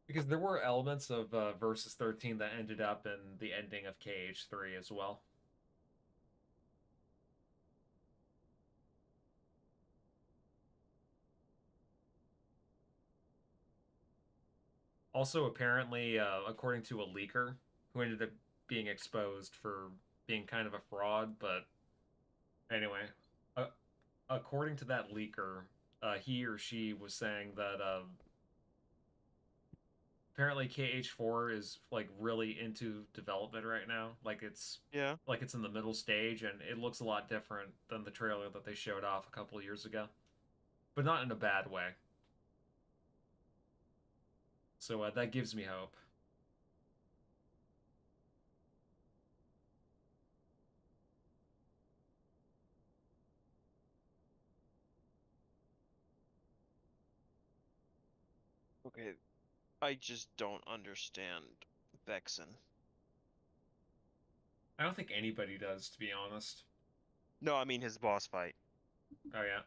Because there were elements of Versus 13 that ended up in the ending of KH3 as well. Also, apparently, according to a leaker who ended up being exposed for being kind of a fraud, but anyway, according to that leaker, he or she was saying that apparently KH4 is like really into development right now. Yeah. Like it's in the middle stage, and it looks a lot different than the trailer that they showed off a couple of years ago, but not in a bad way. So that gives me hope. Okay, I just don't understand Vexen. I don't think anybody does, to be honest. No, I mean his boss fight. Oh yeah,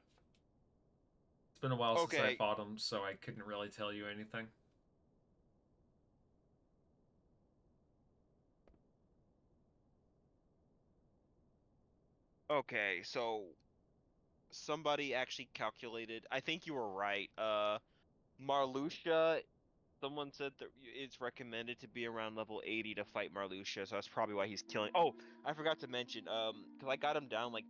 it's been a while since I Okay, fought him, so I couldn't really tell you anything. okay, so somebody actually calculated. I think you were right. Marluxia. Someone said that it's recommended to be around level 80 to fight Marluxia, so that's probably why he's killing. Oh, I forgot to mention. Because I got him down like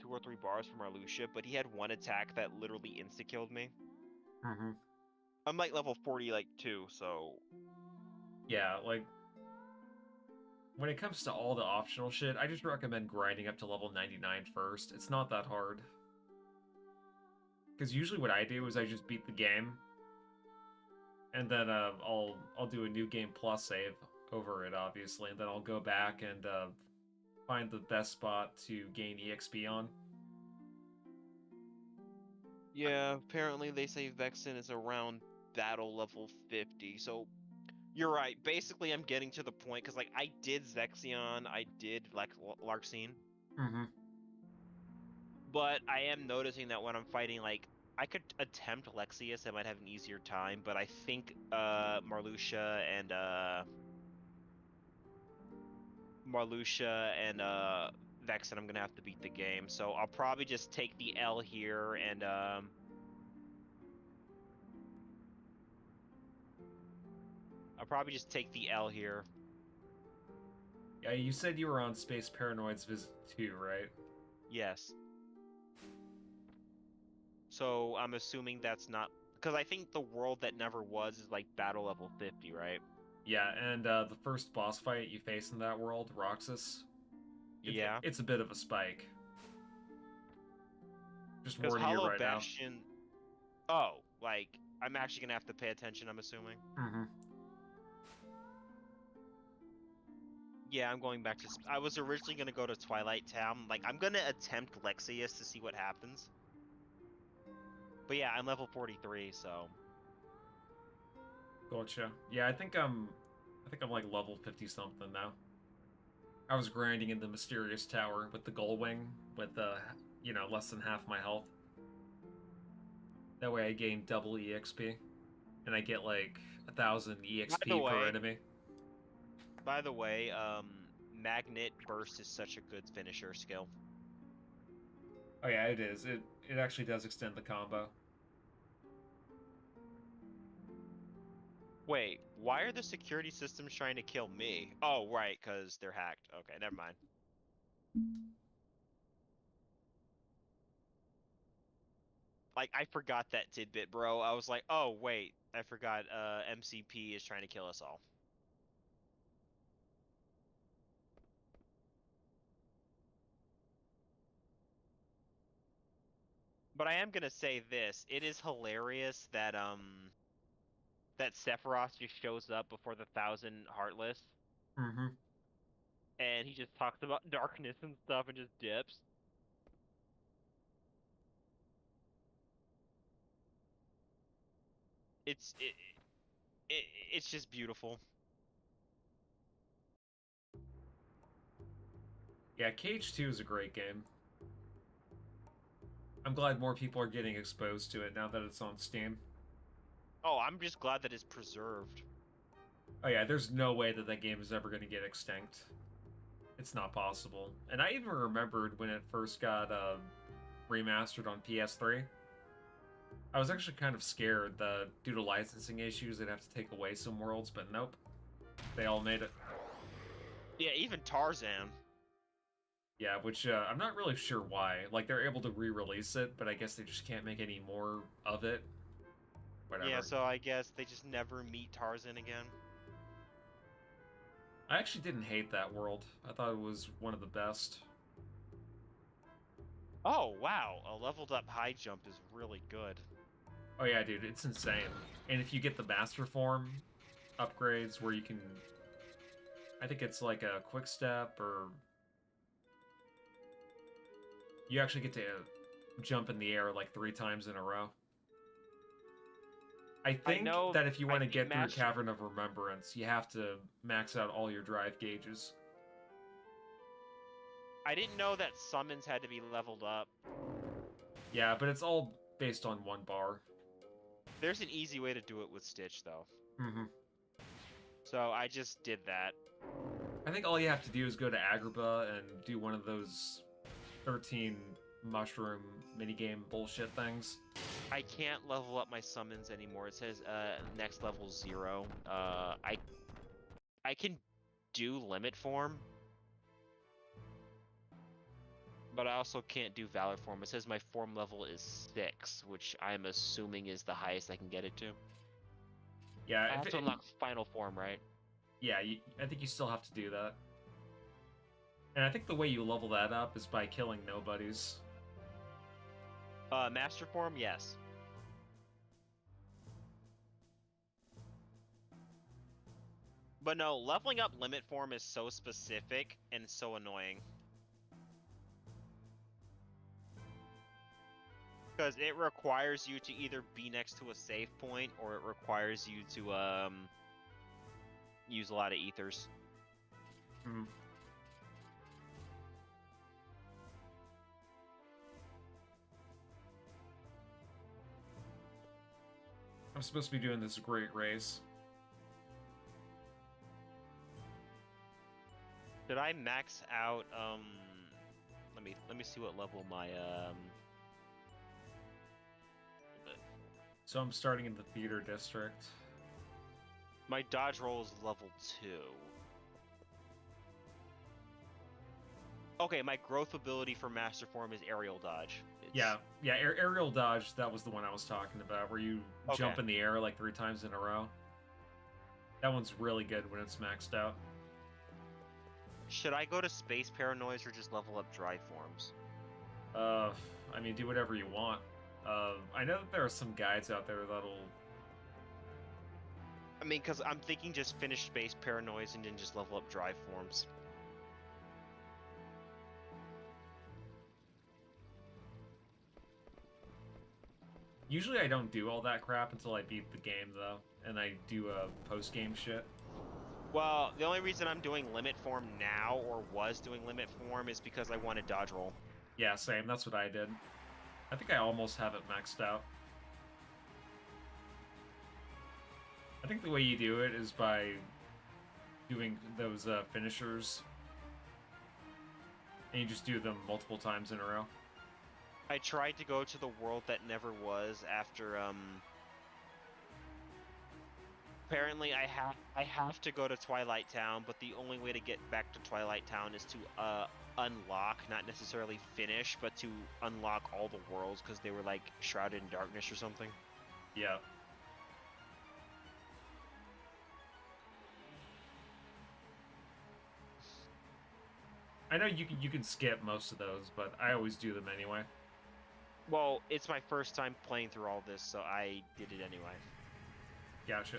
2 or 3 bars for Marluxia, but he had one attack that literally insta killed me. Mm-hmm. I'm like level 40, like 2, so Yeah, like when it comes to all the optional shit, I just recommend grinding up to level 99 first. It's not that hard. Because usually what I do is I just beat the game, and then I'll do a new game plus save over it, obviously, and then I'll go back and find the best spot to gain EXP on. yeah. Apparently they say Vexen is around battle level 50, so you're right. Basically, I'm getting to the point because like I did Zexion, I did like Larxene, Mm-hmm. but I am noticing that when I'm fighting like I could attempt Lexius, I might have an easier time, but I think Marluxia and Vexen, I'm gonna have to beat the game. So I'll probably just take the L here and I'll probably just take the L here. Yeah, you said you were on Space Paranoid's Visit 2, right? Yes. So I'm assuming that's not because I think the world that never was is like battle level 50, right? Yeah, and the first boss fight you face in that world, Roxas, Yeah. it's a bit of a spike. Just Because warning you Hollow right Bastion. Oh, like I'm actually gonna have to pay attention. I'm assuming. now. Mm-hmm. Yeah, I'm going back to. I was originally gonna go to Twilight Town. Like I'm gonna attempt Lexius to see what happens. But yeah, I'm level 43, so Gotcha. Yeah, I think I'm like level 50 something now. I was grinding in the Mysterious Tower with the Gull Wing with less than half my health. That way I gain double EXP. And I get like 1,000 EXP per way- enemy. by the way, Magnet Burst is such a good finisher skill. Oh yeah, it is. It actually does extend the combo. Wait, why are the security systems trying to kill me? Oh, right, because they're hacked. Okay, never mind. Like, I forgot that tidbit, bro. I was like, oh, wait, I forgot MCP is trying to kill us all. But I am gonna say this. It is hilarious that that Sephiroth just shows up before the 1,000 Heartless, Mm-hmm. and he just talks about darkness and stuff and just dips. It's it's just beautiful. Yeah, Cage 2 is a great game. I'm glad more people are getting exposed to it now that it's on Steam. Oh, I'm just glad that it's preserved. Oh yeah, there's no way that that game is ever going to get extinct. It's not possible. And I even remembered when it first got remastered on PS3. I was actually kind of scared that due to licensing issues they'd have to take away some worlds, but nope. They all made it. Yeah, even Tarzan. Yeah, which I'm not really sure why. Like, they're able to re-release it, but I guess they just can't make any more of it. Whatever. Yeah, so I guess they just never meet Tarzan again. I actually didn't hate that world. I thought it was one of the best. Oh, wow. A leveled up high jump is really good. Oh yeah, dude, it's insane. And if you get the Master Form upgrades where you can... I think it's like a quick step, or... You actually get to jump in the air like 3 times in a row. I think know- that if you want to think get through Master- Cavern of Remembrance, you have to max out all your drive gauges. I didn't know that summons had to be leveled up. Yeah, but it's all based on 1 bar. There's an easy way to do it with Stitch, though. Mm-hmm. So I just did that. I think all you have to do is go to Agrabah and do one of those 13 mushroom minigame bullshit things. I can't level up my summons anymore. It says next level 0. I can do limit form, but I also can't do valor form. It says my form level is 6, which I'm assuming is the highest I can get it to. Yeah, I have to unlock final form, right? Yeah, I think you still have to do that. And I think the way you level that up is by killing nobodies. Master form, yes. But no, leveling up limit form is so specific and so annoying. Because it requires you to either be next to a save point, or it requires you to use a lot of ethers. Hmm. I'm supposed to be doing this great race. Did I max out let me see what level my So I'm starting in the theater district. my dodge roll is level 2. Okay, my growth ability for Master Form is aerial dodge. Yeah, aerial dodge, that was the one I was talking about, where you jump Okay. in the air like 3 times in a row. That one's really good when it's maxed out. Should I go to Space Paranoise or just level up Dry Forms? I mean, do whatever you want. I know that there are some guides out there that'll... I mean, because I'm thinking just finish Space Paranoise and then just level up Dry Forms. Usually I don't do all that crap until I beat the game, though, and I do post-game shit. Well, the only reason I'm doing Limit Form now, or was doing Limit Form, is because I want to dodge roll. Yeah, same. That's what I did. I think I almost have it maxed out. I think the way you do it is by doing those finishers, and you just do them multiple times in a row. I tried to go to the world that never was after, Apparently, I have to go to Twilight Town, but the only way to get back to Twilight Town is to unlock, not necessarily finish, but to unlock all the worlds because they were like shrouded in darkness or something. Yeah. I know you can skip most of those, but I always do them anyway. Well, it's my first time playing through all this, so I did it anyway. Gotcha.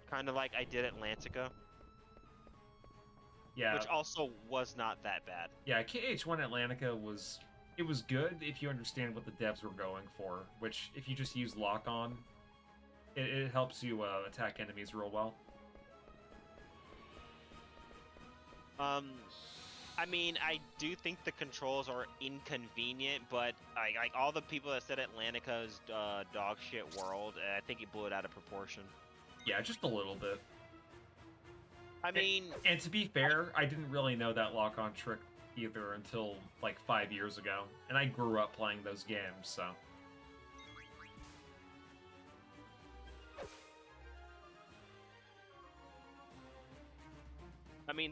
Kind of like I did Atlantica, Yeah. which also was not that bad. Yeah, KH1 Atlantica was good if you understand what the devs were going for, which if you just use lock on, it helps you attack enemies real well. I mean, I do think the controls are inconvenient, but like all the people that said Atlantica is dog shit world, I think it blew it out of proportion. Yeah, just a little bit. I mean, And to be fair, I didn't really know that lock on trick either until like 5 years ago, and I grew up playing those games, so.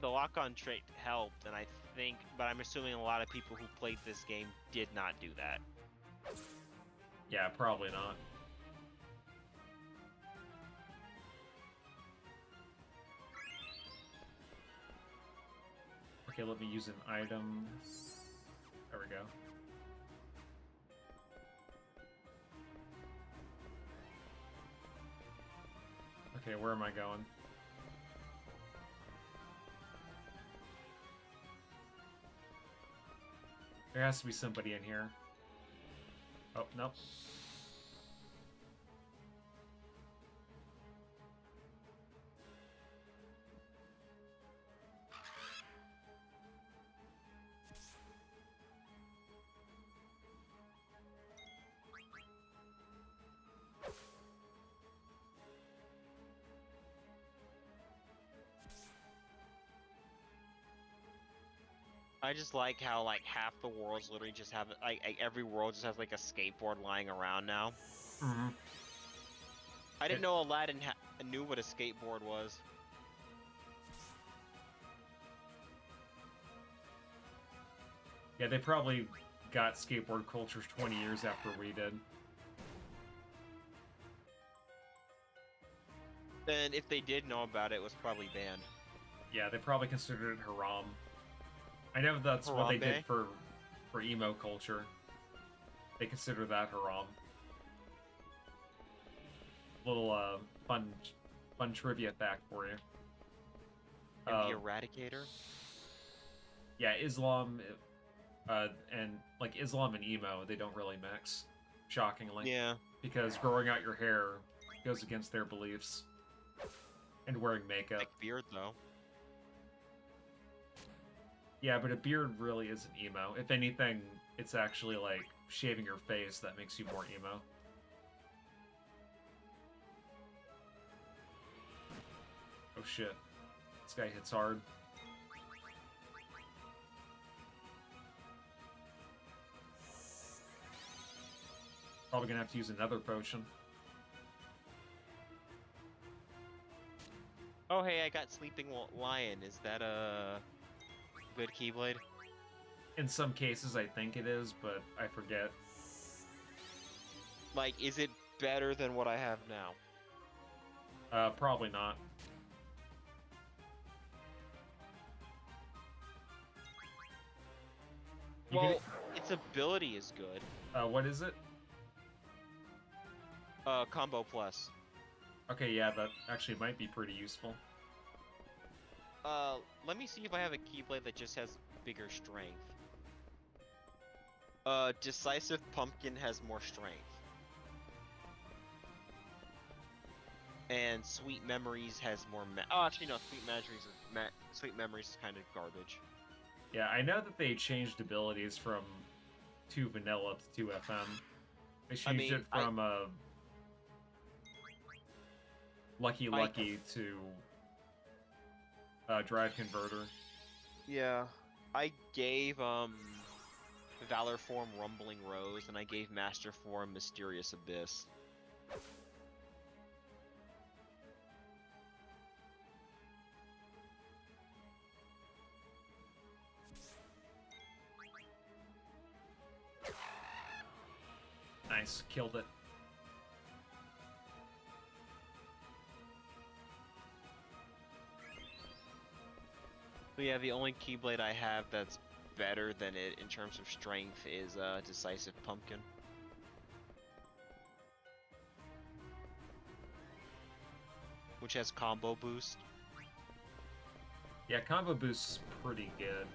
the lock-on trait helped, and I think, but I'm assuming a lot of people who played this game did not do that. Yeah, probably not. Okay, let me use an item. There we go. Okay, where am I going? There has to be somebody in here. Oh, nope. I just like how like half the worlds literally just have like every world just has like a skateboard lying around now. Mm-hmm. I didn't know Aladdin knew what a skateboard was. Yeah, they probably got skateboard culture 20 years after we did. And if they did know about it, it was probably banned. Yeah, they probably considered it haram. I know that's what they did for emo culture. They consider that haram. Little fun trivia fact for you. And the Eradicator? Yeah, Islam and like Islam and emo, they don't really mix, shockingly. Yeah. Because growing out your hair goes against their beliefs. And wearing makeup. Like beard though. Yeah, but a beard really isn't emo. If anything, it's actually like shaving your face that makes you more emo. Oh shit. This guy hits hard. Probably gonna have to use another potion. Oh hey, I got Sleeping Lion. Is that good Keyblade? In some cases, I think it is, but I forget. Like, is it better than what I have now? Probably not. You Well, could- its ability is good. what is it? Combo plus. Okay, yeah, that actually might be pretty useful. Let me see if I have a Keyblade that just has bigger strength. Decisive Pumpkin has more strength. And Sweet Memories has more oh, actually no, Sweet Memories is kind of garbage. Yeah, I know that they changed abilities from 2 vanilla to 2 FM. They changed it from Lucky Lucky to Drive Converter. Yeah. I gave Valor Form Rumbling Rose, and I gave Master Form Mysterious Abyss. Nice, killed it. But yeah, the only Keyblade I have that's better than it in terms of strength is Decisive Pumpkin. Which has combo boost. Yeah, combo boost's pretty good.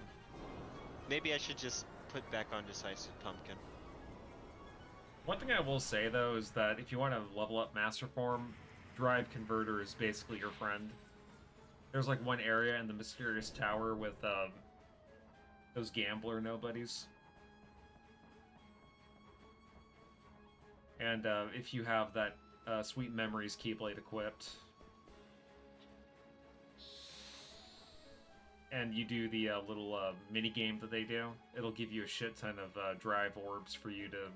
Maybe I should just put back on Decisive Pumpkin. One thing I will say, though, is that if you want to level up Master Form, Drive Converter is basically your friend. There's like one area in the Mysterious Tower with those gambler nobodies. And if you have that Sweet Memories Keyblade equipped, and you do the little mini game that they do, it'll give you a shit ton of drive orbs for you to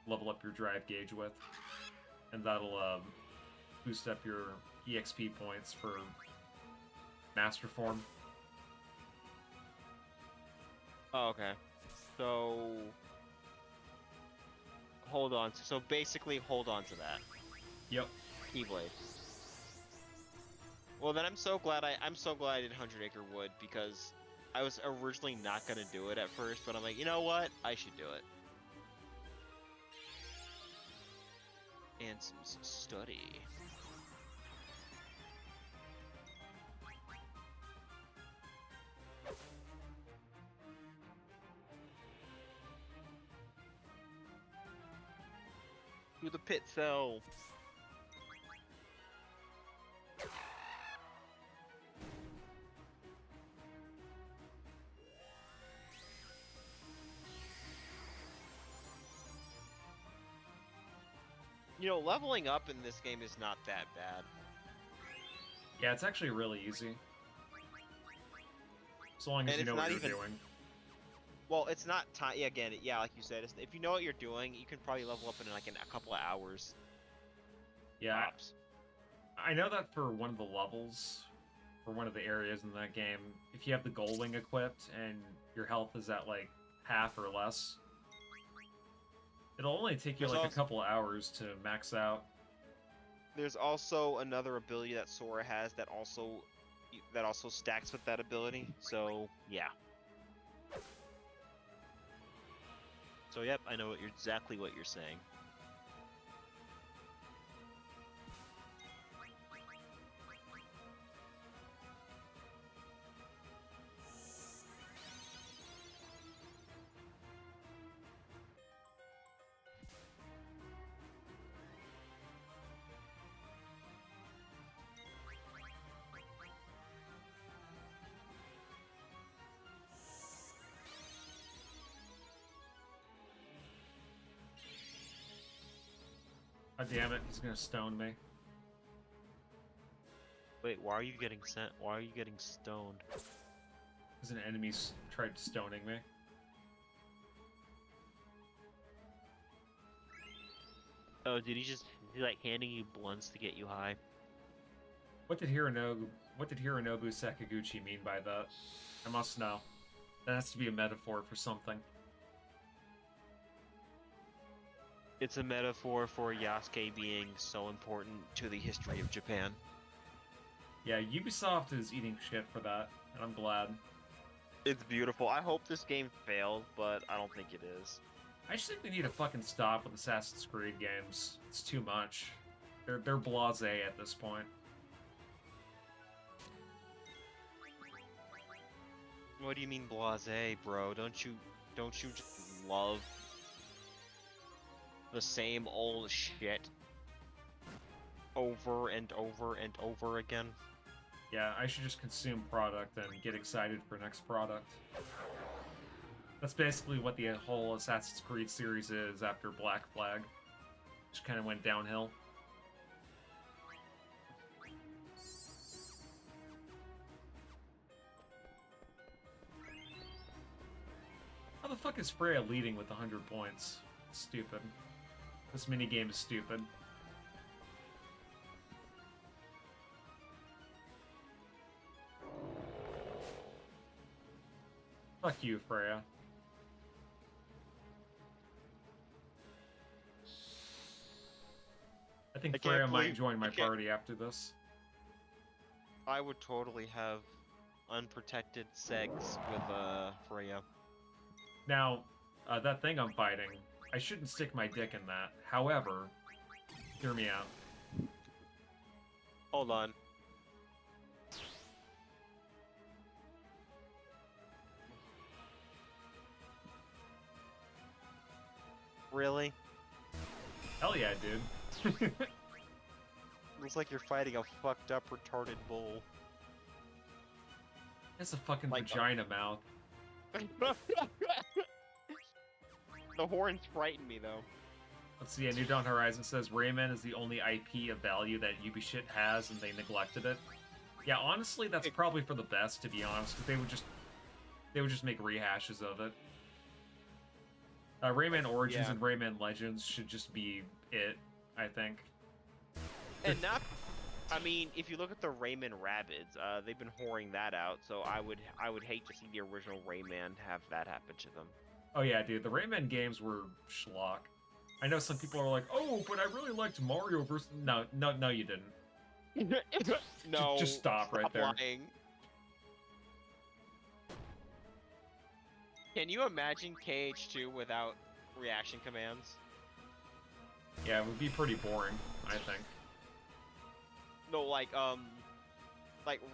level up your drive gauge with, and that'll boost up your EXP points for Master Form. Oh, okay. So hold on. So basically, hold on to that. Yep. Keyblade. Well, then I'm so glad I did 100 Acre Wood, because I was originally not gonna do it at first, but I'm like, you know what? I should do it. And some study. To the pit cell. You know, leveling up in this game is not that bad. Yeah, it's actually really easy. As long as And you it's know what not you're even- doing. Well, it's not time. Yeah, again, yeah, like you said, if you know what you're doing, you can probably level up in like a couple of hours. Yeah, Tops. I know that for one of the levels, for one of the areas in that game, if you have the Gold Wing equipped and your health is at like half or less, it'll only take you There's like a also- couple of hours to max out. There's also another ability that Sora has that also stacks with that ability. So yeah. So yep, I know exactly what you're saying. God damn it, he's gonna stone me. Wait, why are you getting sent? Why are you getting stoned? Because an enemy tried stoning me. Oh, did he like handing you blunts to get you high? What did Hironobu Sakaguchi mean by that? I must know. That has to be a metaphor for something. It's a metaphor for Yasuke being so important to the history of Japan. Yeah, Ubisoft is eating shit for that, and I'm glad. It's beautiful. I hope this game fails, but I don't think it is. I just think they need to fucking stop with Assassin's Creed games. It's too much. They're blasé at this point. What do you mean blasé, bro? Don't you just love the same old shit over and over and over again? Yeah, I should just consume product and get excited for next product. That's basically what the whole Assassin's Creed series is after Black Flag. Just kind of went downhill. How the fuck is Freya leading with 100 points? Stupid. This minigame is stupid. Fuck you, Freya. I think I can't Freya might believe- join my I can't- party after this. I would totally have unprotected sex with Freya. Now, that thing I'm fighting, I shouldn't stick my dick in that. However, hear me out. Hold on. Really? Hell yeah, dude. Looks like you're fighting a fucked up retarded bull. That's a fucking Like, vagina mouth. The horns frighten me though. Let's see, New Dawn Horizon says Rayman is the only IP of value that Ubisoft has, and they neglected it. Yeah, honestly, that's probably for the best, to be honest, because they would just make rehashes of it. Rayman Origins Yeah. and Rayman Legends should just be it, I think. And not, I mean, if you look at the Rayman Rabbids, they've been whoring that out. So I would hate to see the original Rayman have that happen to them. Oh yeah, dude, the Rayman games were schlock. I know some people are like, oh, but I really liked Mario versus... No, you didn't. No, just stop right there. lying. Can you imagine KH2 without reaction commands? Yeah, it would be pretty boring, I think. No, like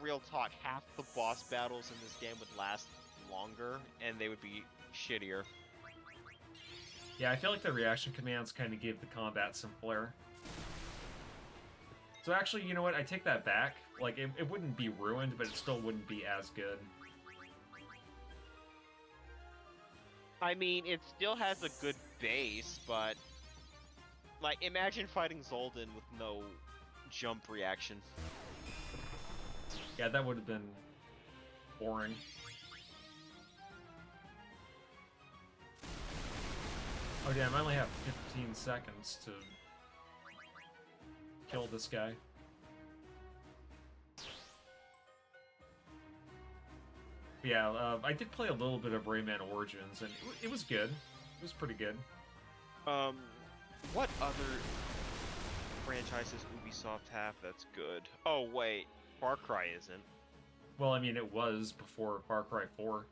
real talk, half the boss battles in this game would last longer, and they would be shittier. Yeah, I feel like the reaction commands kind of give the combat some flair. So actually, you know what? I take that back. Like, it wouldn't be ruined, but it still wouldn't be as good. I mean, it still has a good base, but like, imagine fighting Zoldan with no jump reaction. Yeah, that would have been boring. Oh damn, I only have 15 seconds to kill this guy. Yeah, I did play a little bit of Rayman Origins, and it was good. It was pretty good. What other franchises Ubisoft have that's good? Oh wait, Far Cry isn't. Well, I mean, it was before Far Cry 4.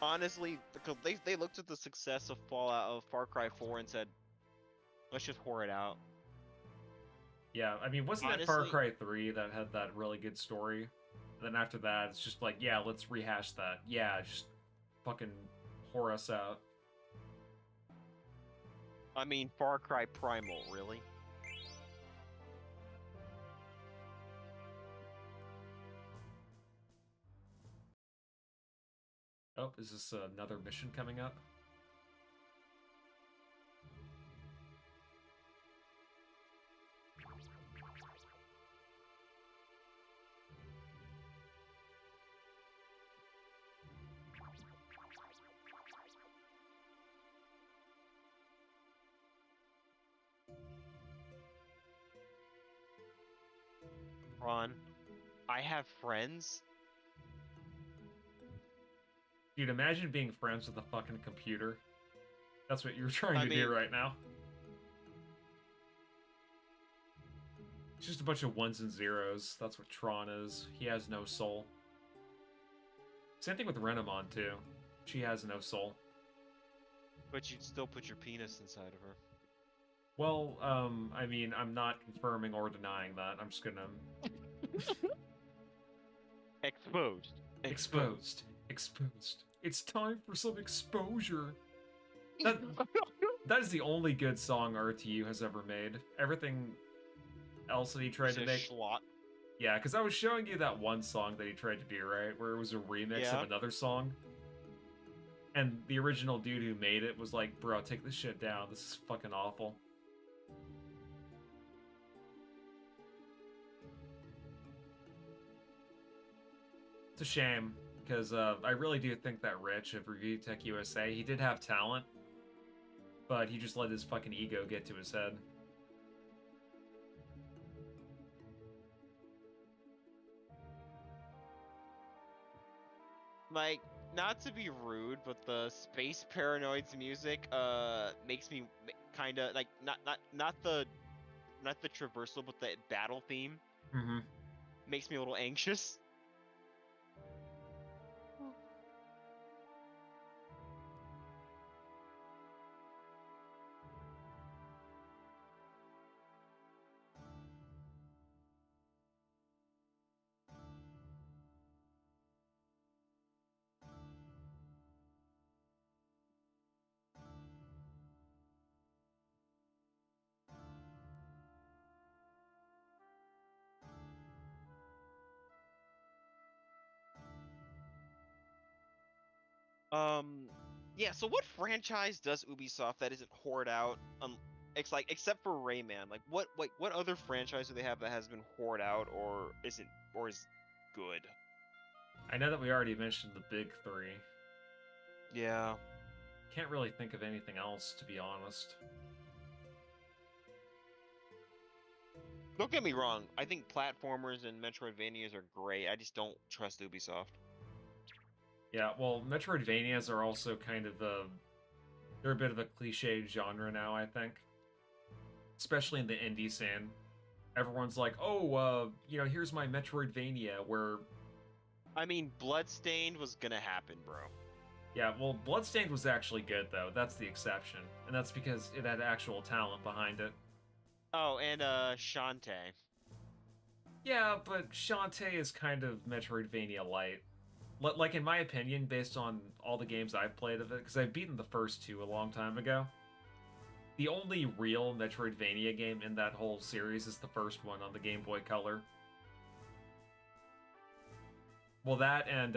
Honestly, because they looked at the success of Fallout of Far Cry 4 and said, let's just whore it out. Yeah, I mean, wasn't it Far Honestly- Cry 3 that had that really good story? And then after that, it's just like, yeah, let's rehash that. Yeah, just fucking whore us out. I mean, Far Cry Primal, really? Oh, is this another mission coming up? Ron, I have friends Dude, imagine being friends with a fucking computer. That's what you're trying I to do mean- right now. It's just a bunch of ones and zeros. That's what Tron is. He has no soul. Same thing with Renamon, too. She has no soul. But you'd still put your penis inside of her. Well, I mean, I'm not confirming or denying that. I'm just gonna... Exposed. Exposed. Exposed. It's time for some exposure. That is the only good song RTU has ever made. Everything else that he tried to make... Schlot. Yeah, because I was showing you that one song that he tried to do, right? Where it was a remix Yeah. of another song. And the original dude who made it was like, bro, take this shit down. This is fucking awful. It's a shame, because I really do think that Rich of Review Tech USA, he did have talent, but he just let his fucking ego get to his head. Like, not to be rude, but the Space Paranoids music makes me kind of like not the traversal, but the battle theme Mm-hmm. makes me a little anxious. Yeah. So what franchise does Ubisoft that isn't hoard out? Except for Rayman. Like, what other franchise do they have that has been hoard out or isn't or is good? I know that we already mentioned the big three. Yeah. Can't really think of anything else, to be honest. Don't get me wrong. I think platformers and Metroidvanias are great. I just don't trust Ubisoft. Yeah, well, Metroidvanias are also kind of they're a bit of a cliched genre now, I think. Especially in the indie scene. Everyone's like, oh, here's my Metroidvania, where... I mean, Bloodstained was gonna happen, bro. Yeah, well, Bloodstained was actually good, though. That's the exception. And that's because it had actual talent behind it. Oh, and Shantae. Yeah, but Shantae is kind of Metroidvania light. Like, in my opinion, based on all the games I've played of it, because I've beaten the first two a long time ago, the only real Metroidvania game in that whole series is the first one on the Game Boy Color. Well, that and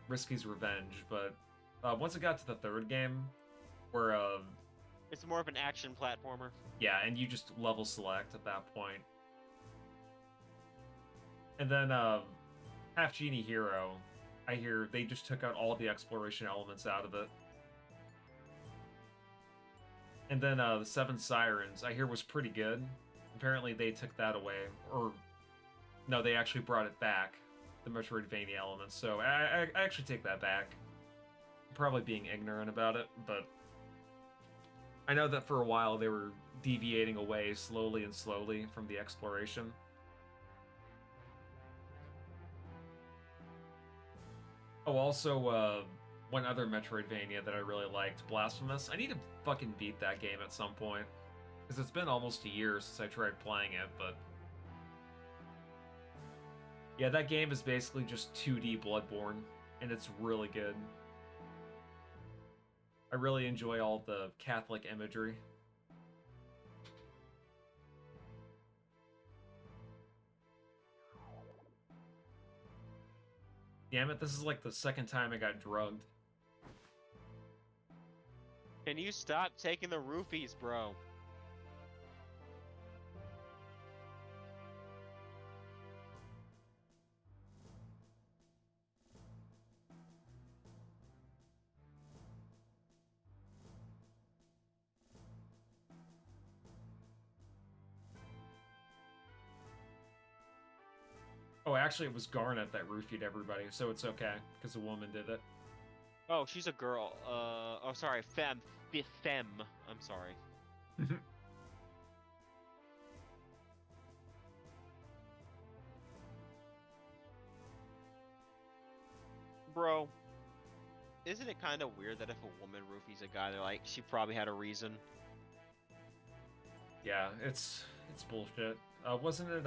Risky's Revenge, but once it got to the third game, where, It's more of an action platformer. yeah, and you just level select at that point. And then Half Genie Hero, I hear they just took out all the exploration elements out of it. And then the Seven Sirens, I hear was pretty good. Apparently they took that away, or no, they actually brought it back, the Metroidvania elements. So I actually take that back. I'm probably being ignorant about it, but I know that for a while they were deviating away slowly and slowly from the exploration. Oh, also, one other Metroidvania that I really liked, Blasphemous. I need to fucking beat that game at some point. Because it's been almost a year since I tried playing it, but... yeah, that game is basically just 2D Bloodborne, and it's really good. I really enjoy all the Catholic imagery. Damn it, this is like the second time I got drugged. Can you stop taking the roofies, bro? Oh, actually, it was Garnet that roofied everybody, so it's okay, because a woman did it. Oh, she's a girl. Oh, sorry, femme. I'm sorry. Bro, isn't it kind of weird that if a woman roofies a guy, they're like, she probably had a reason? Yeah, it's bullshit. Wasn't it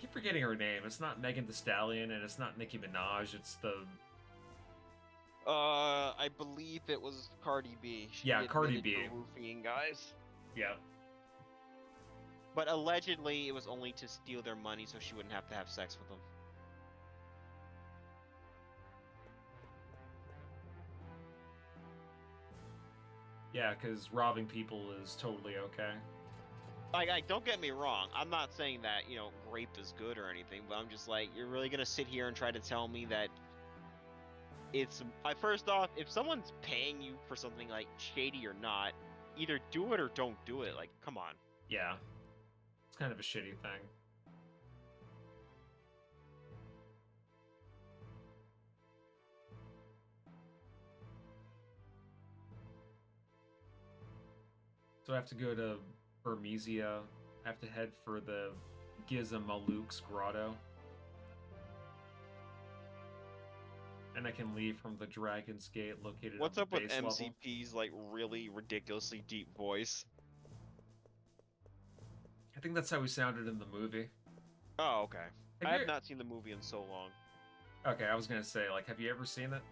keep forgetting her name. It's not Megan Thee Stallion and it's not Nicki Minaj. It's the I believe it was Cardi B. She Yeah, Cardi admitted B. to roofing guys. yeah. But allegedly, it was only to steal their money so she wouldn't have to have sex with them. Yeah, because robbing people is totally okay. Like, don't get me wrong. I'm not saying that, rape is good or anything, but I'm just like, you're really gonna sit here and try to tell me that it's... first off, if someone's paying you for something, like, shady or not, either do it or don't do it. Like, come on. Yeah. It's kind of a shitty thing. So I have to go to Burmesia. I have to head for the Gizamaluk's grotto. And I can leave from the Dragon's Gate located What's on up the with base level. MCP's, like, really ridiculously deep voice? I think that's how he sounded in the movie. Oh, okay. I you- have not seen the movie in so long. Okay, I was gonna say, like, have you ever seen it?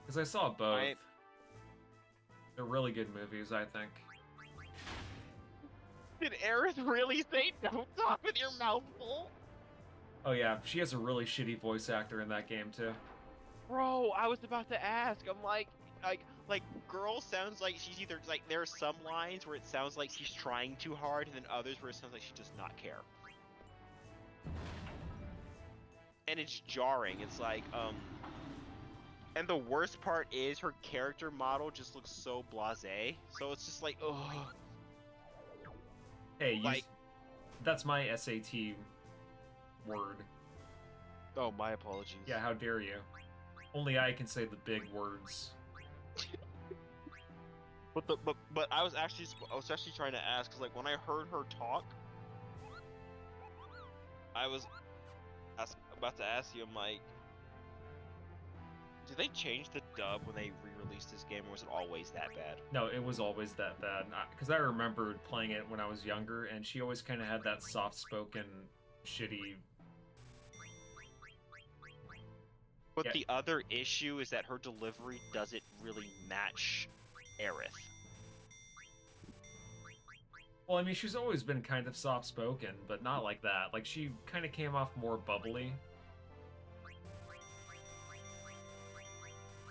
Because I saw both. They're really good movies, I think. Did Aerith really say don't talk with your mouth full? Oh yeah, she has a really shitty voice actor in that game too. Bro, I was about to ask. I'm like, girl sounds like she's either, like, there are some lines where it sounds like she's trying too hard, and then others where it sounds like she does not care. And it's jarring. It's like, and the worst part is her character model just looks so blasé. So it's just like, ugh. Hey, Like- that's my SAT word. Oh, my apologies. Yeah, how dare you? Only I can say the big words. But I was actually trying to ask, because, like, when I heard her talk, I was about to ask you, I'm like, did they change the dub when they re-released this game, or was it always that bad? No, it was always that bad. Because I remembered playing it when I was younger, and she always kind of had that soft-spoken, shitty... But Yeah. the other issue is that her delivery doesn't really match Aerith. Well, I mean, she's always been kind of soft-spoken, but not like that. Like, she kind of came off more bubbly.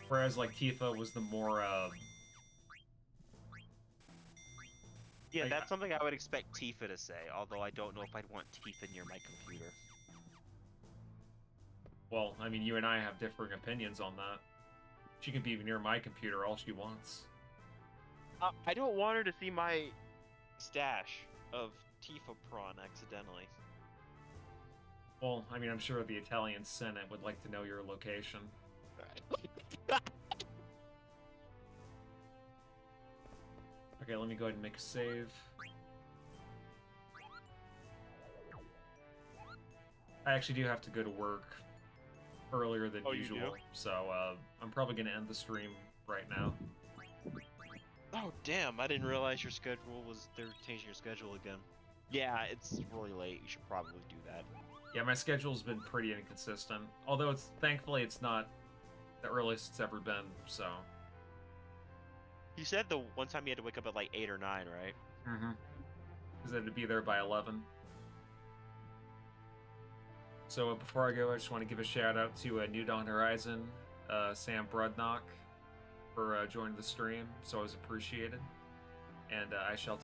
Whereas, like, Tifa was the more, Yeah, Like, that's something I would expect Tifa to say, although I don't know if I'd want Tifa near my computer. well, I mean, you and I have differing opinions on that. She can be near my computer all she wants. I don't want her to see my stash of Tifa prawn accidentally. Well, I mean, I'm sure the Italian Senate would like to know your location. Okay, let me go ahead and make a save. I actually do have to go to work earlier than Oh, you usual, do? so I'm probably going to end the stream right now. Oh, damn, I didn't realize your schedule was... They're changing your schedule again. Yeah, it's really late. You should probably do that. Yeah, my schedule's been pretty inconsistent. Although, thankfully, it's not the earliest it's ever been, so... You said the one time you had to wake up at like 8 or 9, right? Mm-hmm. Because I had to be there by 11. So before I go, I just want to give a shout out to New Dawn Horizon, Sam Brudnock, for joining the stream. It's always appreciated. And I shall